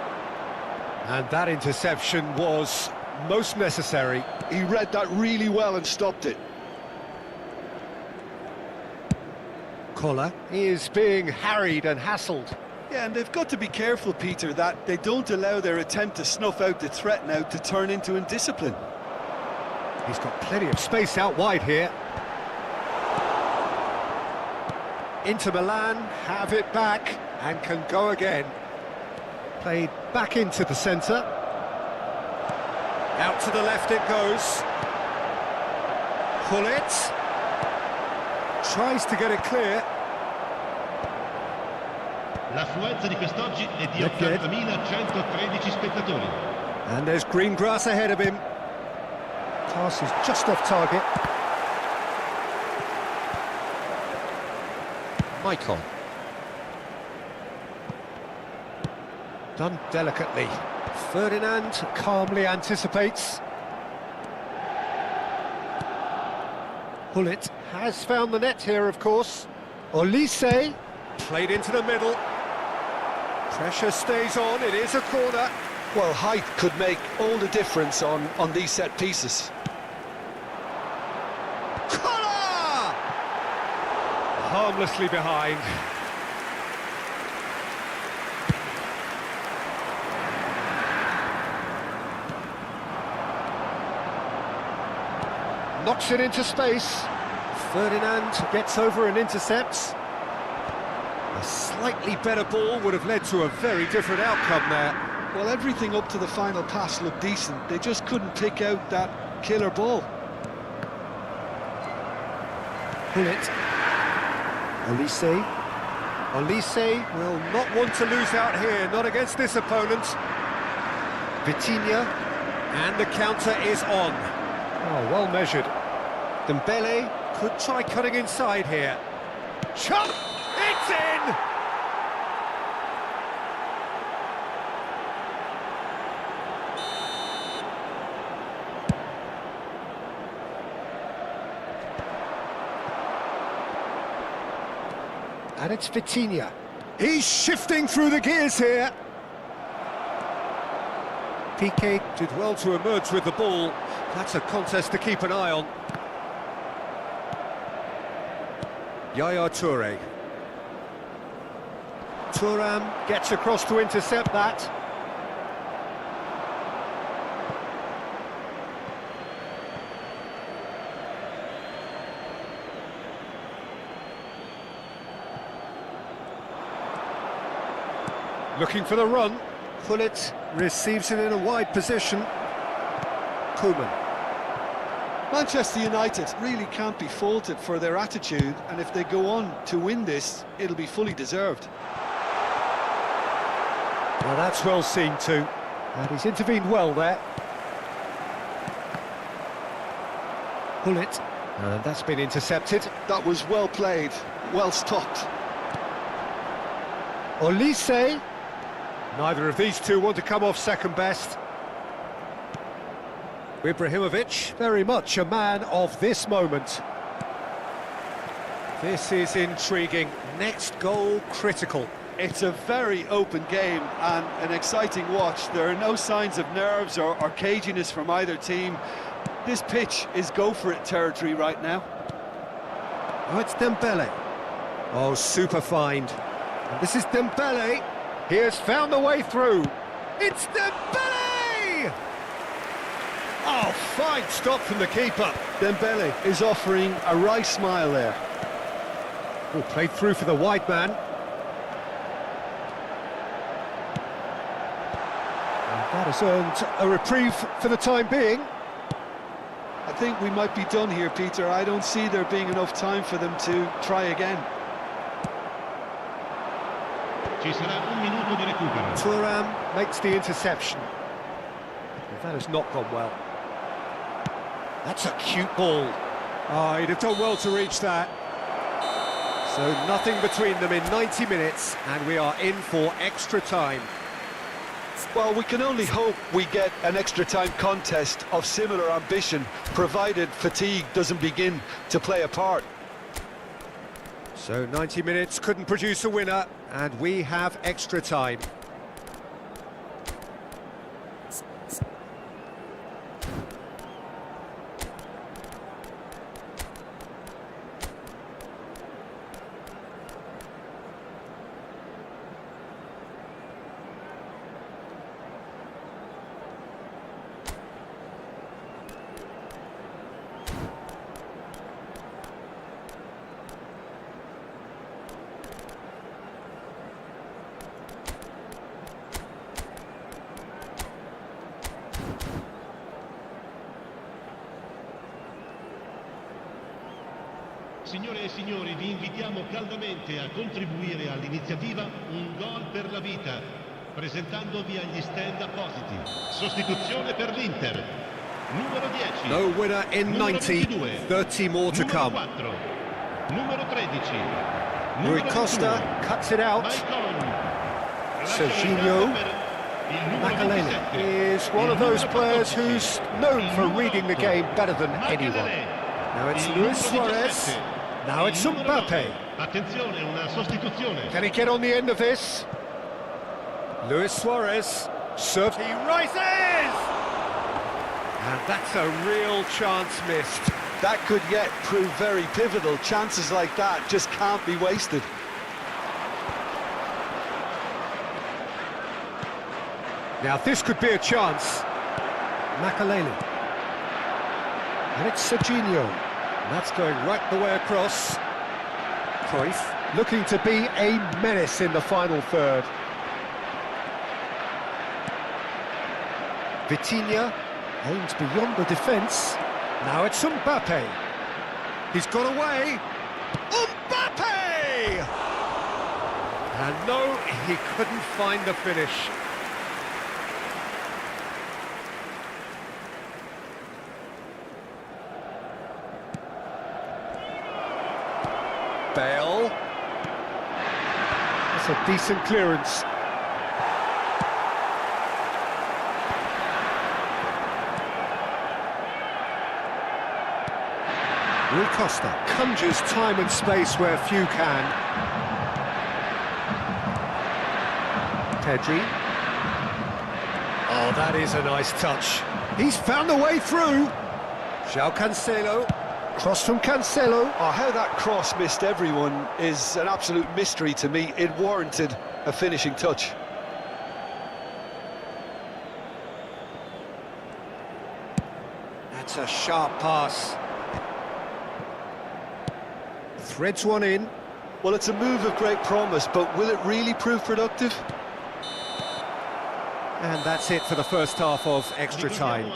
S1: And that interception was most necessary.
S2: He read that really well and stopped it.
S1: Koller is being harried and hassled.
S2: Yeah, and they've got to be careful, Peter, that they don't allow their attempt to snuff out the threat now to turn into indiscipline.
S1: He's got plenty of space out wide here. Inter Milan have it back and can go again. Played back into the centre. Out to the left it goes. Hullet tries to get it clear.
S3: L'affluenza di quest'oggi è di 80.113 spettatori.
S1: And there's green grass ahead of him. Pass is just off target. Michael. Done delicately. Ferdinand calmly anticipates. Hullet has found the net here, of course. Olise played into the middle. Pressure stays on, it is a corner.
S2: Well, height could make all the difference on these set pieces.
S1: Koller! Harmlessly behind. Knocks it into space. Ferdinand gets over and intercepts. A slightly better ball would have led to a very different outcome there.
S2: Well, everything up to the final pass looked decent. They just couldn't pick out that killer ball.
S1: Hullet. Olise. Olise will not want to lose out here, not against this opponent. Vitinha, and the counter is on. Oh, well measured. Dembele could try cutting inside here. Cham! It's in! And it's Vitinha. He's shifting through the gears here. Piqué did well to emerge with the ball. That's a contest to keep an eye on. Yaya Toure. Thuram gets across to intercept that. Looking for the run. Pullet receives it in a wide position. Koeman.
S2: Manchester United really can't be faulted for their attitude, and if they go on to win this, it'll be fully deserved.
S1: Well, that's well seen too. And he's intervened well there. Pullet. And that's been intercepted.
S2: That was well played, well stopped.
S1: Olise. Neither of these two want to come off second best. Ibrahimovic, very much a man of this moment. This is intriguing. Next goal critical.
S2: It's a very open game and an exciting watch. There are no signs of nerves or caginess from either team. This pitch is go-for-it territory right now.
S1: Oh, it's Dembele. Oh, super find. And this is Dembele. He has found the way through. It's Dembele! Oh, fine stop from the keeper.
S2: Dembele is offering a right smile there.
S1: Oh, played through for the wide man. And that has earned a reprieve for the time being.
S2: I think we might be done here, Peter. I don't see there being enough time for them to try again.
S3: Ci sarà un minuto di recupero.
S1: Thuram makes the interception. Well, that has not gone well. That's a cute ball. Oh, he'd have done well to reach that. So nothing between them in 90 minutes, and we are in for extra time.
S2: Well, we can only hope we get an extra time contest of similar ambition, provided fatigue doesn't begin to play a part.
S1: So 90 minutes couldn't produce a winner, and we have extra time.
S3: Signore e signori, vi invitiamo caldamente a contribuire all'iniziativa Un gol per la vita, presentandovi agli stand appositi. Sostituzione per l'Inter. Numero 10.
S1: No winner in 90, 30 more to come.
S3: Numero 4. Numero 13.
S1: Rui Costa cuts it out. Serginho Makalele is one of those players who's known for reading the game better than anyone. Now it's Luis Suarez. Now it's Mbappe.
S3: Attenzione, una sostituzione.
S1: Can he get on the end of this? Luis Suarez serves. He rises! And that's a real chance missed.
S2: That could yet prove very pivotal. Chances like that just can't be wasted.
S1: Now this could be a chance. Makalele. And it's Serginho. And that's going right the way across. Cruyff looking to be a menace in the final third. Vitinha aims beyond the defence. Now it's Mbappe. He's got away. Mbappe! And no, he couldn't find the finish. Bale. That's a decent clearance. Rui Costa conjures time and space where few can. Pedri. Oh, that is a nice touch. He's found the way through. João Cancelo. Cross from Cancelo.
S2: Oh, how that cross missed everyone is an absolute mystery to me. It warranted a finishing touch.
S1: That's a sharp pass. Threads one in.
S2: Well, it's a move of great promise, but will it really prove productive?
S1: And that's it for the first half of extra time.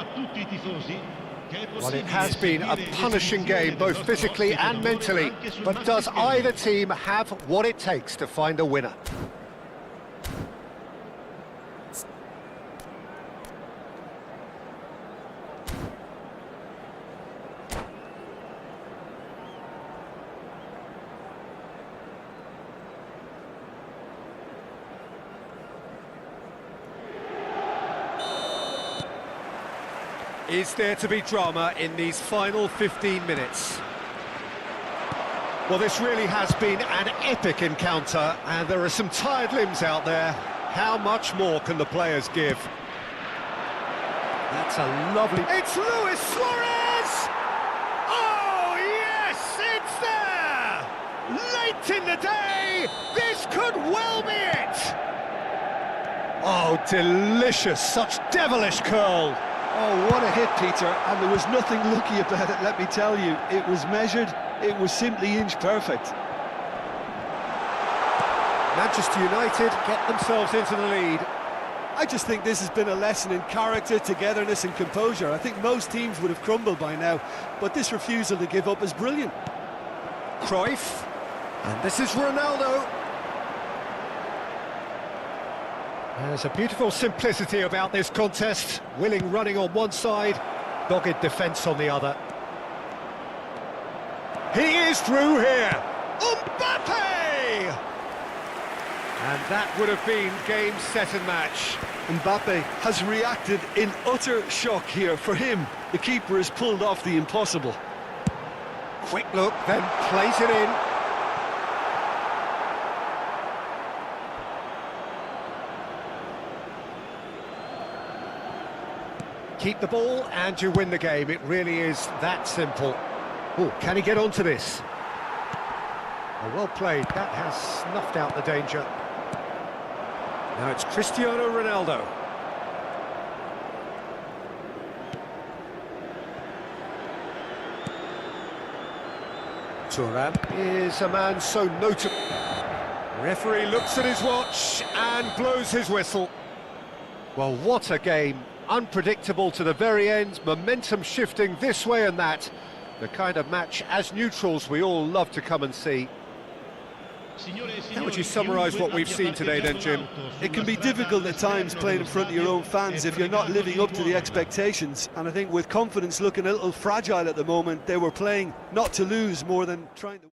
S1: Well, it has been a punishing game, both physically and mentally, but does either team have what it takes to find a winner? Is there to be drama in these final 15 minutes? Well, this really has been an epic encounter, and there are some tired limbs out there. How much more can the players give? That's a lovely... It's Luis Suarez! Oh, yes, it's there! Late in the day, this could well be it! Oh, delicious, such devilish curl.
S2: Oh, what a hit, Peter, and there was nothing lucky about it, let me tell you. It was measured, it was simply inch perfect.
S1: Manchester United get themselves into the lead.
S2: I just think this has been a lesson in character, togetherness and composure. I think most teams would have crumbled by now, but this refusal to give up is brilliant.
S1: Cruyff, and this is Ronaldo. There's a beautiful simplicity about this contest. Willing running on one side, dogged defence on the other. He is through here. Mbappe! And that would have been game, set and match.
S2: Mbappe has reacted in utter shock here. For him, the keeper has pulled off the impossible.
S1: Quick look, then plays it in. Keep the ball and you win the game. It really is that simple. Oh, can he get onto this? Oh, well played. That has snuffed out the danger. Now it's Cristiano Ronaldo. Thuram is a man so notable. Referee looks at his watch and blows his whistle. Well, what a game. Unpredictable to the very end, momentum shifting this way and that. The kind of match, as neutrals, we all love to come and see. How would you summarise what we've seen today then, Jim?
S2: It can be difficult at times playing in front of your own fans if you're not living up to the expectations, and I think with confidence looking a little fragile at the moment, they were playing not to lose more than trying to...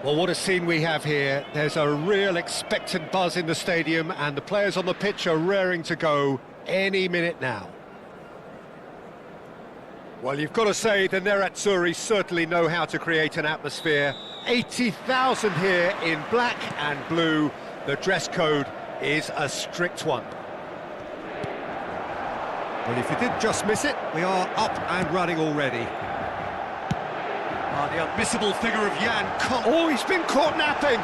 S1: Well, what a scene we have here. There's a real expectant buzz in the stadium, and the players on the pitch are raring to go any minute now. Well, you've got to say the Nerazzurri certainly know how to create an atmosphere. 80,000 here in black and blue. The dress code is a strict one. Well, if you did just miss it, we are up and running already. The unmissable figure of Jan. Oh, he's been caught napping!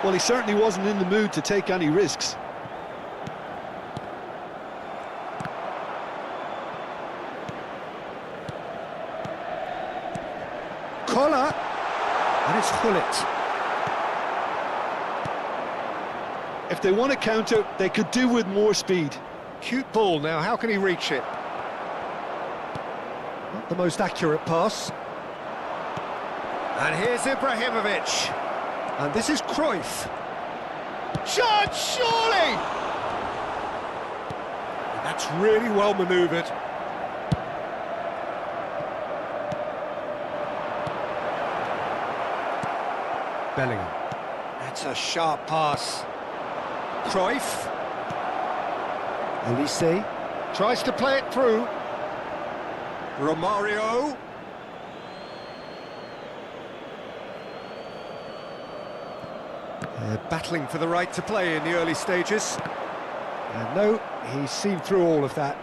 S2: Well, he certainly wasn't in the mood to take any risks.
S1: Collar, and it's Hullet.
S2: If they want to counter, they could do with more speed.
S1: Cute ball now, how can he reach it? Not the most accurate pass. And here's Ibrahimovic. And this is Cruyff. Shot, surely! And that's really well manoeuvred. Bellingham. That's a sharp pass. Cruyff. Elise tries to play it through. Romario. They're battling for the right to play in the early stages. And no, he's seen through all of that.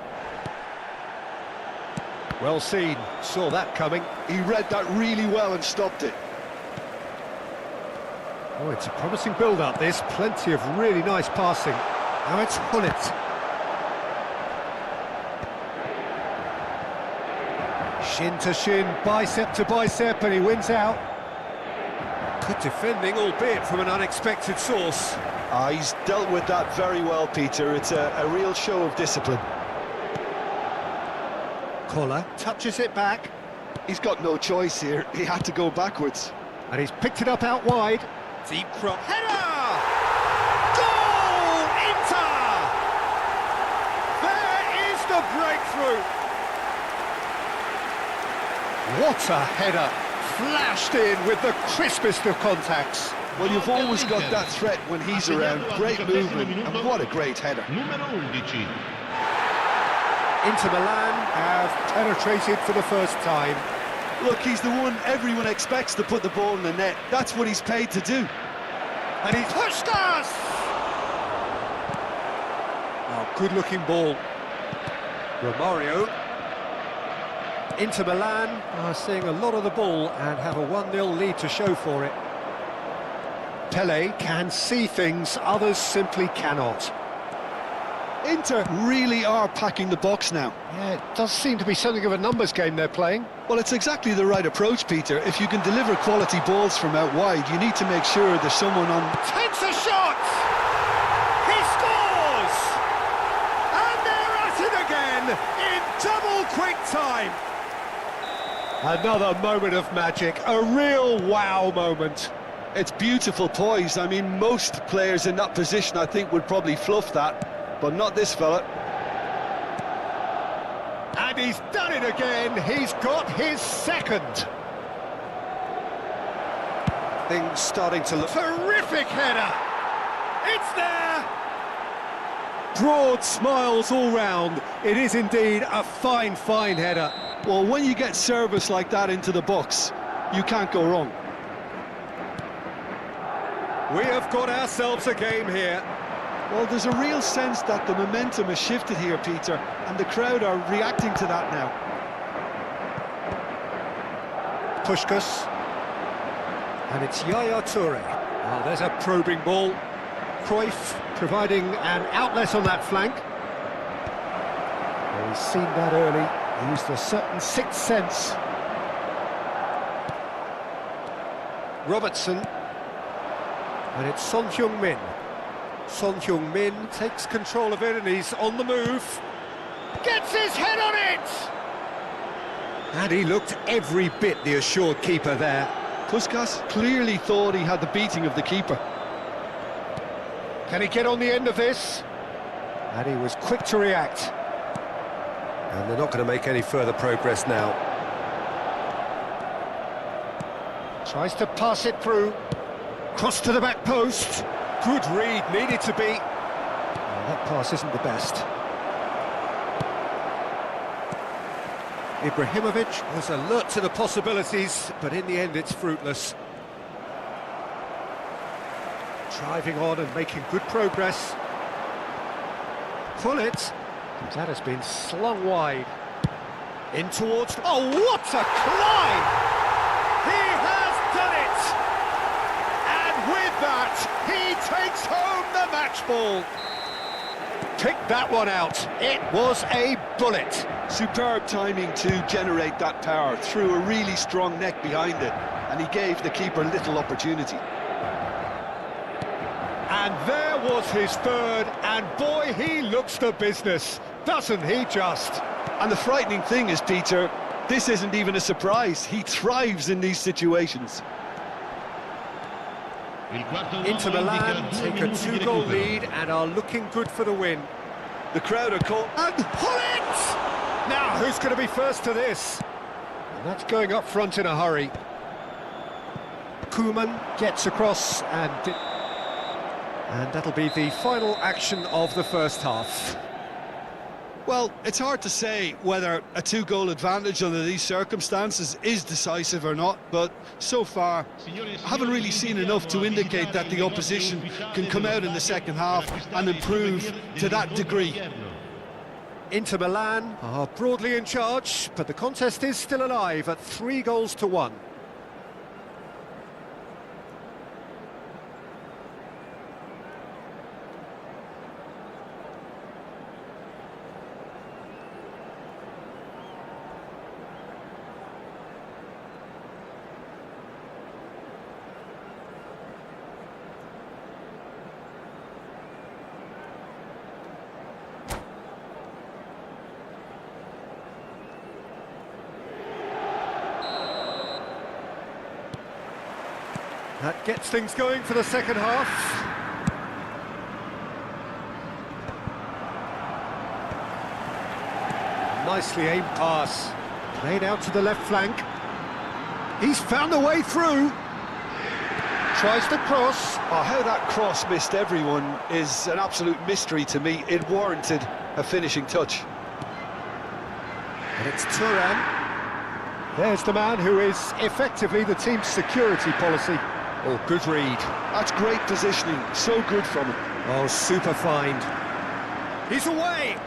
S1: Well seen, saw that coming.
S2: He read that really well and stopped it.
S1: Oh, it's a promising build-up, this. Plenty of really nice passing. Now it's Hullet. Shin to shin, bicep to bicep, and he wins out. Good defending, albeit from an unexpected source.
S2: He's dealt with that very well, Peter. It's a real show of discipline.
S1: Collar touches it back.
S2: He's got no choice here. He had to go backwards.
S1: And he's picked it up out wide. Deep cross. Header! Goal! Inter! There is the breakthrough! What a header! Flashed in with the crispest of contacts.
S2: Well, you've always got that threat when he's around. Great movement, and what a great header.
S3: Numero 11.
S1: Inter Milan have penetrated for the first time.
S2: Look, he's the one everyone expects to put the ball in the net. That's what he's paid to do.
S1: And he's pushed us! Oh, good-looking ball. Romario. Inter Milan are seeing a lot of the ball and have a 1-0 lead to show for it. Pele can see things others simply cannot.
S2: Inter really are packing the box now.
S1: Yeah, it does seem to be something of a numbers game they're playing.
S2: Well, it's exactly the right approach, Peter. If you can deliver quality balls from out wide, you need to make sure there's someone on...
S1: Takes a shot! He scores! And they're at it again in double quick time. Another moment of magic, a real wow moment.
S2: It's beautiful poise. I mean, most players in that position, I think, would probably fluff that, but not this fella.
S1: And he's done it again. He's got his second. Things starting to look... Terrific header! It's there! Broad smiles all round. It is indeed a fine, fine header.
S2: Well, when you get service like that into the box, you can't go wrong.
S1: We have got ourselves a game here.
S2: Well, there's a real sense that the momentum has shifted here, Peter, and the crowd are reacting to that now.
S1: Puskás. And it's Yaya Toure. Well, there's a probing ball. Cruyff providing an outlet on that flank. Well, he's seen that early. He used a certain sixth sense. Robertson. And it's Son Heung-min. Son Heung-min takes control of it and he's on the move. Gets his head on it! And he looked every bit the assured keeper there.
S2: Puskás clearly thought he had the beating of the keeper.
S1: Can he get on the end of this? And he was quick to react. And they're not going to make any further progress now. Tries to pass it through. Cross to the back post. Good read, needed to be. Oh, that pass isn't the best. Ibrahimovic was alert to the possibilities, but in the end it's fruitless. Driving on and making good progress. Pull it. And that has been slung wide. In towards... Oh, what a climb! He has done it! And with that, he takes home the match ball. Pick that one out. It was a bullet.
S2: Superb timing to generate that power, threw a really strong neck behind it, and he gave the keeper little opportunity.
S1: And there was his third, and boy, he looks the business, doesn't he just?
S2: And the frightening thing is, Peter, this isn't even a surprise. He thrives in these situations.
S1: Inter Milan take a 2-goal lead and are looking good for the win.
S2: The crowd are called...
S1: And pull it! Now, who's going to be first to this? And that's going up front in a hurry. Koeman gets across and that'll be the final action of the first half.
S2: Well, it's hard to say whether a 2-goal advantage under these circumstances is decisive or not, but so far I haven't really seen enough to indicate that the opposition can come out in the second half and improve to that degree.
S1: Inter Milan are broadly in charge, but the contest is still alive at 3-1. That gets things going for the second half. Nicely aimed pass. Played out to the left flank. He's found a way through. Tries to cross.
S2: Oh, how that cross missed everyone is an absolute mystery to me. It warranted a finishing touch.
S1: And it's Thuram. There's the man who is effectively the team's security policy. Oh, good read.
S2: That's great positioning, so good from him.
S1: Oh, super find. He's away!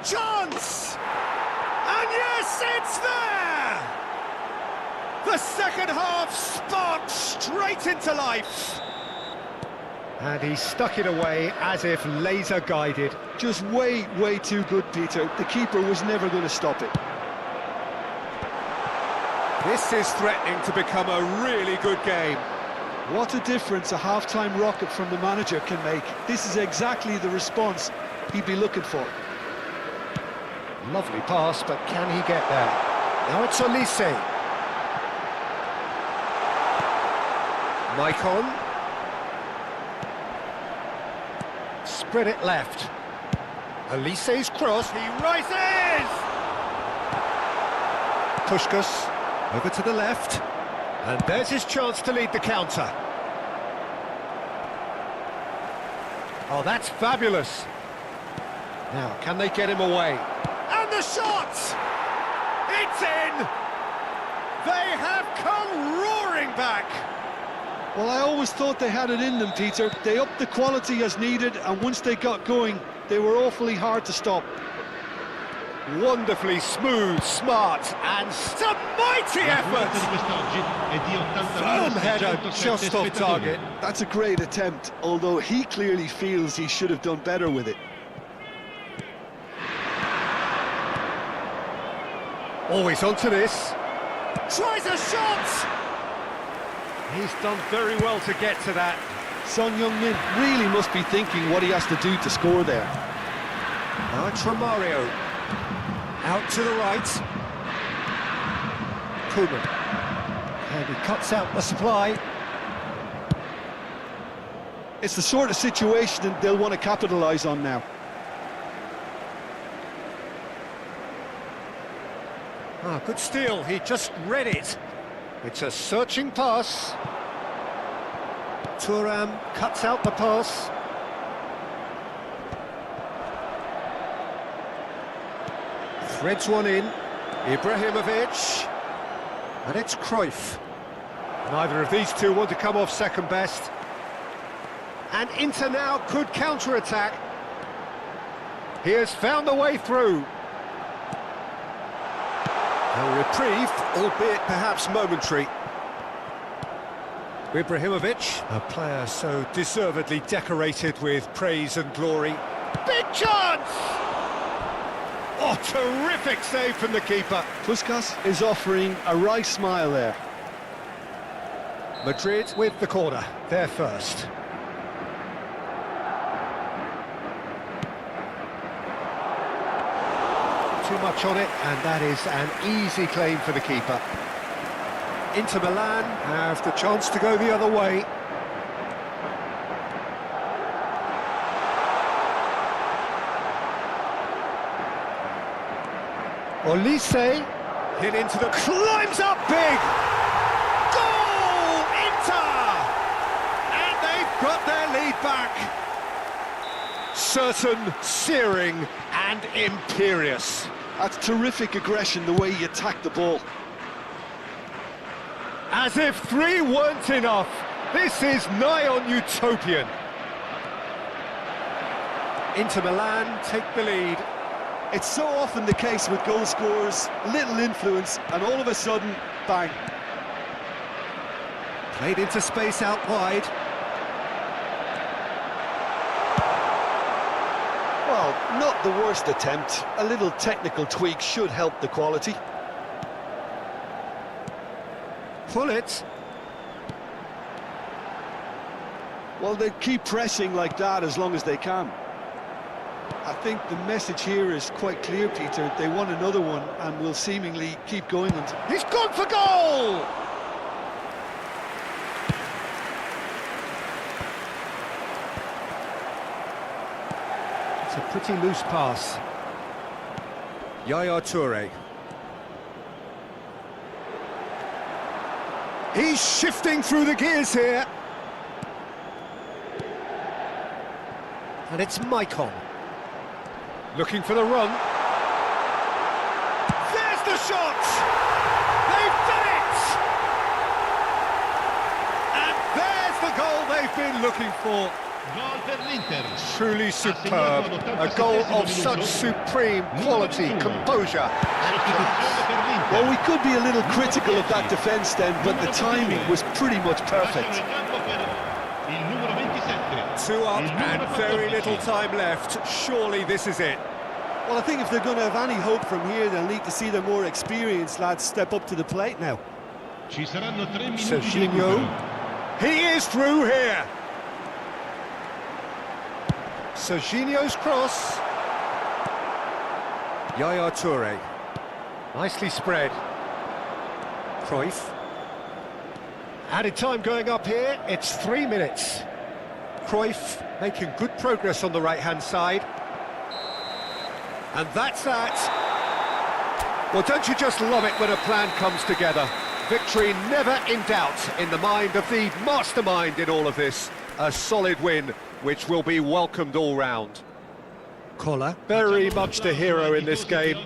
S1: Chance! And yes, it's there! The second half sparked straight into life. And he stuck it away as if laser guided.
S2: Just way too good, Peter. The keeper was never going to stop it.
S1: This is threatening to become a really good game.
S2: What a difference a half-time rocket from the manager can make. This is exactly the response he'd be looking for.
S1: Lovely pass, but can he get there? Now it's Olise. Maicon. Spread it left. Olise's cross, he rises! Puskás. Over to the left, and there's his chance to lead the counter. Oh, that's fabulous. Now, can they get him away? And the shot! It's in! They have come roaring back!
S2: Well, I always thought they had it in them, Peter. They upped the quality as needed, and once they got going, they were awfully hard to stop.
S1: Wonderfully smart, and some mighty effort! Firm header just off target.
S2: That's a great attempt, although he clearly feels he should have done better with it.
S1: Always onto this. Tries a shot! He's done very well to get to that.
S2: Son Heung-min really must be thinking what he has to do to score there.
S1: Now it's Romario. Out to the right. Koeman. And he cuts out the supply.
S2: It's the sort of situation that they'll want to capitalise on now.
S1: Ah, good steal, he just read it. It's a searching pass. Thuram cuts out the pass. Threads one in. Ibrahimovic. And it's Cruyff. Neither of these two want to come off second best. And Inter now could counter-attack. He has found the way through. A reprieve, albeit perhaps momentary. Ibrahimovic, a player so deservedly decorated with praise and glory. Big chance! Oh, terrific save from the keeper.
S2: Puskas is offering a wry smile there.
S1: Madrid with the corner, they're first. Too much on it, and that is an easy claim for the keeper. Inter Milan have the chance to go the other way. Olise, hit into the... climbs up big! Goal! Inter! And they've got their lead back. Certain, searing and imperious.
S2: That's terrific aggression, the way he attacked the ball.
S1: As if three weren't enough, this is nigh on utopian. Inter Milan take the lead.
S2: It's so often the case with goal scorers, little influence, and all of a sudden, bang.
S1: Played into space out wide.
S2: Well, not the worst attempt. A little technical tweak should help the quality.
S1: Pull it.
S2: Well, they keep pressing like that as long as they can. I think the message here is quite clear, Peter. They want another one and will seemingly keep going until...
S1: He's gone for goal! It's a pretty loose pass. Yaya Toure. He's shifting through the gears here. And it's Maicon. Looking for the run. There's the shot! They've done it! And there's the goal they've been looking for.
S3: Gol per l'Inter.
S1: Truly superb. A goal of such supreme quality, composure and class.
S2: Well, we could be a little critical of that defence then, but the timing was pretty much perfect.
S1: Two up and very little time left. Surely this is it.
S2: Well, I think if they're going to have any hope from here, they'll need to see their more experienced lads step up to the plate now.
S3: Ci saranno 3 minuti di
S1: Serginho.
S3: recupero.
S1: He is through here. Serginho's cross. Yaya Toure. Nicely spread. Cruyff. Added time going up here. It's 3 minutes. Cruyff making good progress on the right-hand side. And that's that. Well, don't you just love it when a plan comes together? Victory never in doubt in the mind of the mastermind in all of this. A solid win, which will be welcomed all round. Koller, very much the hero in this game.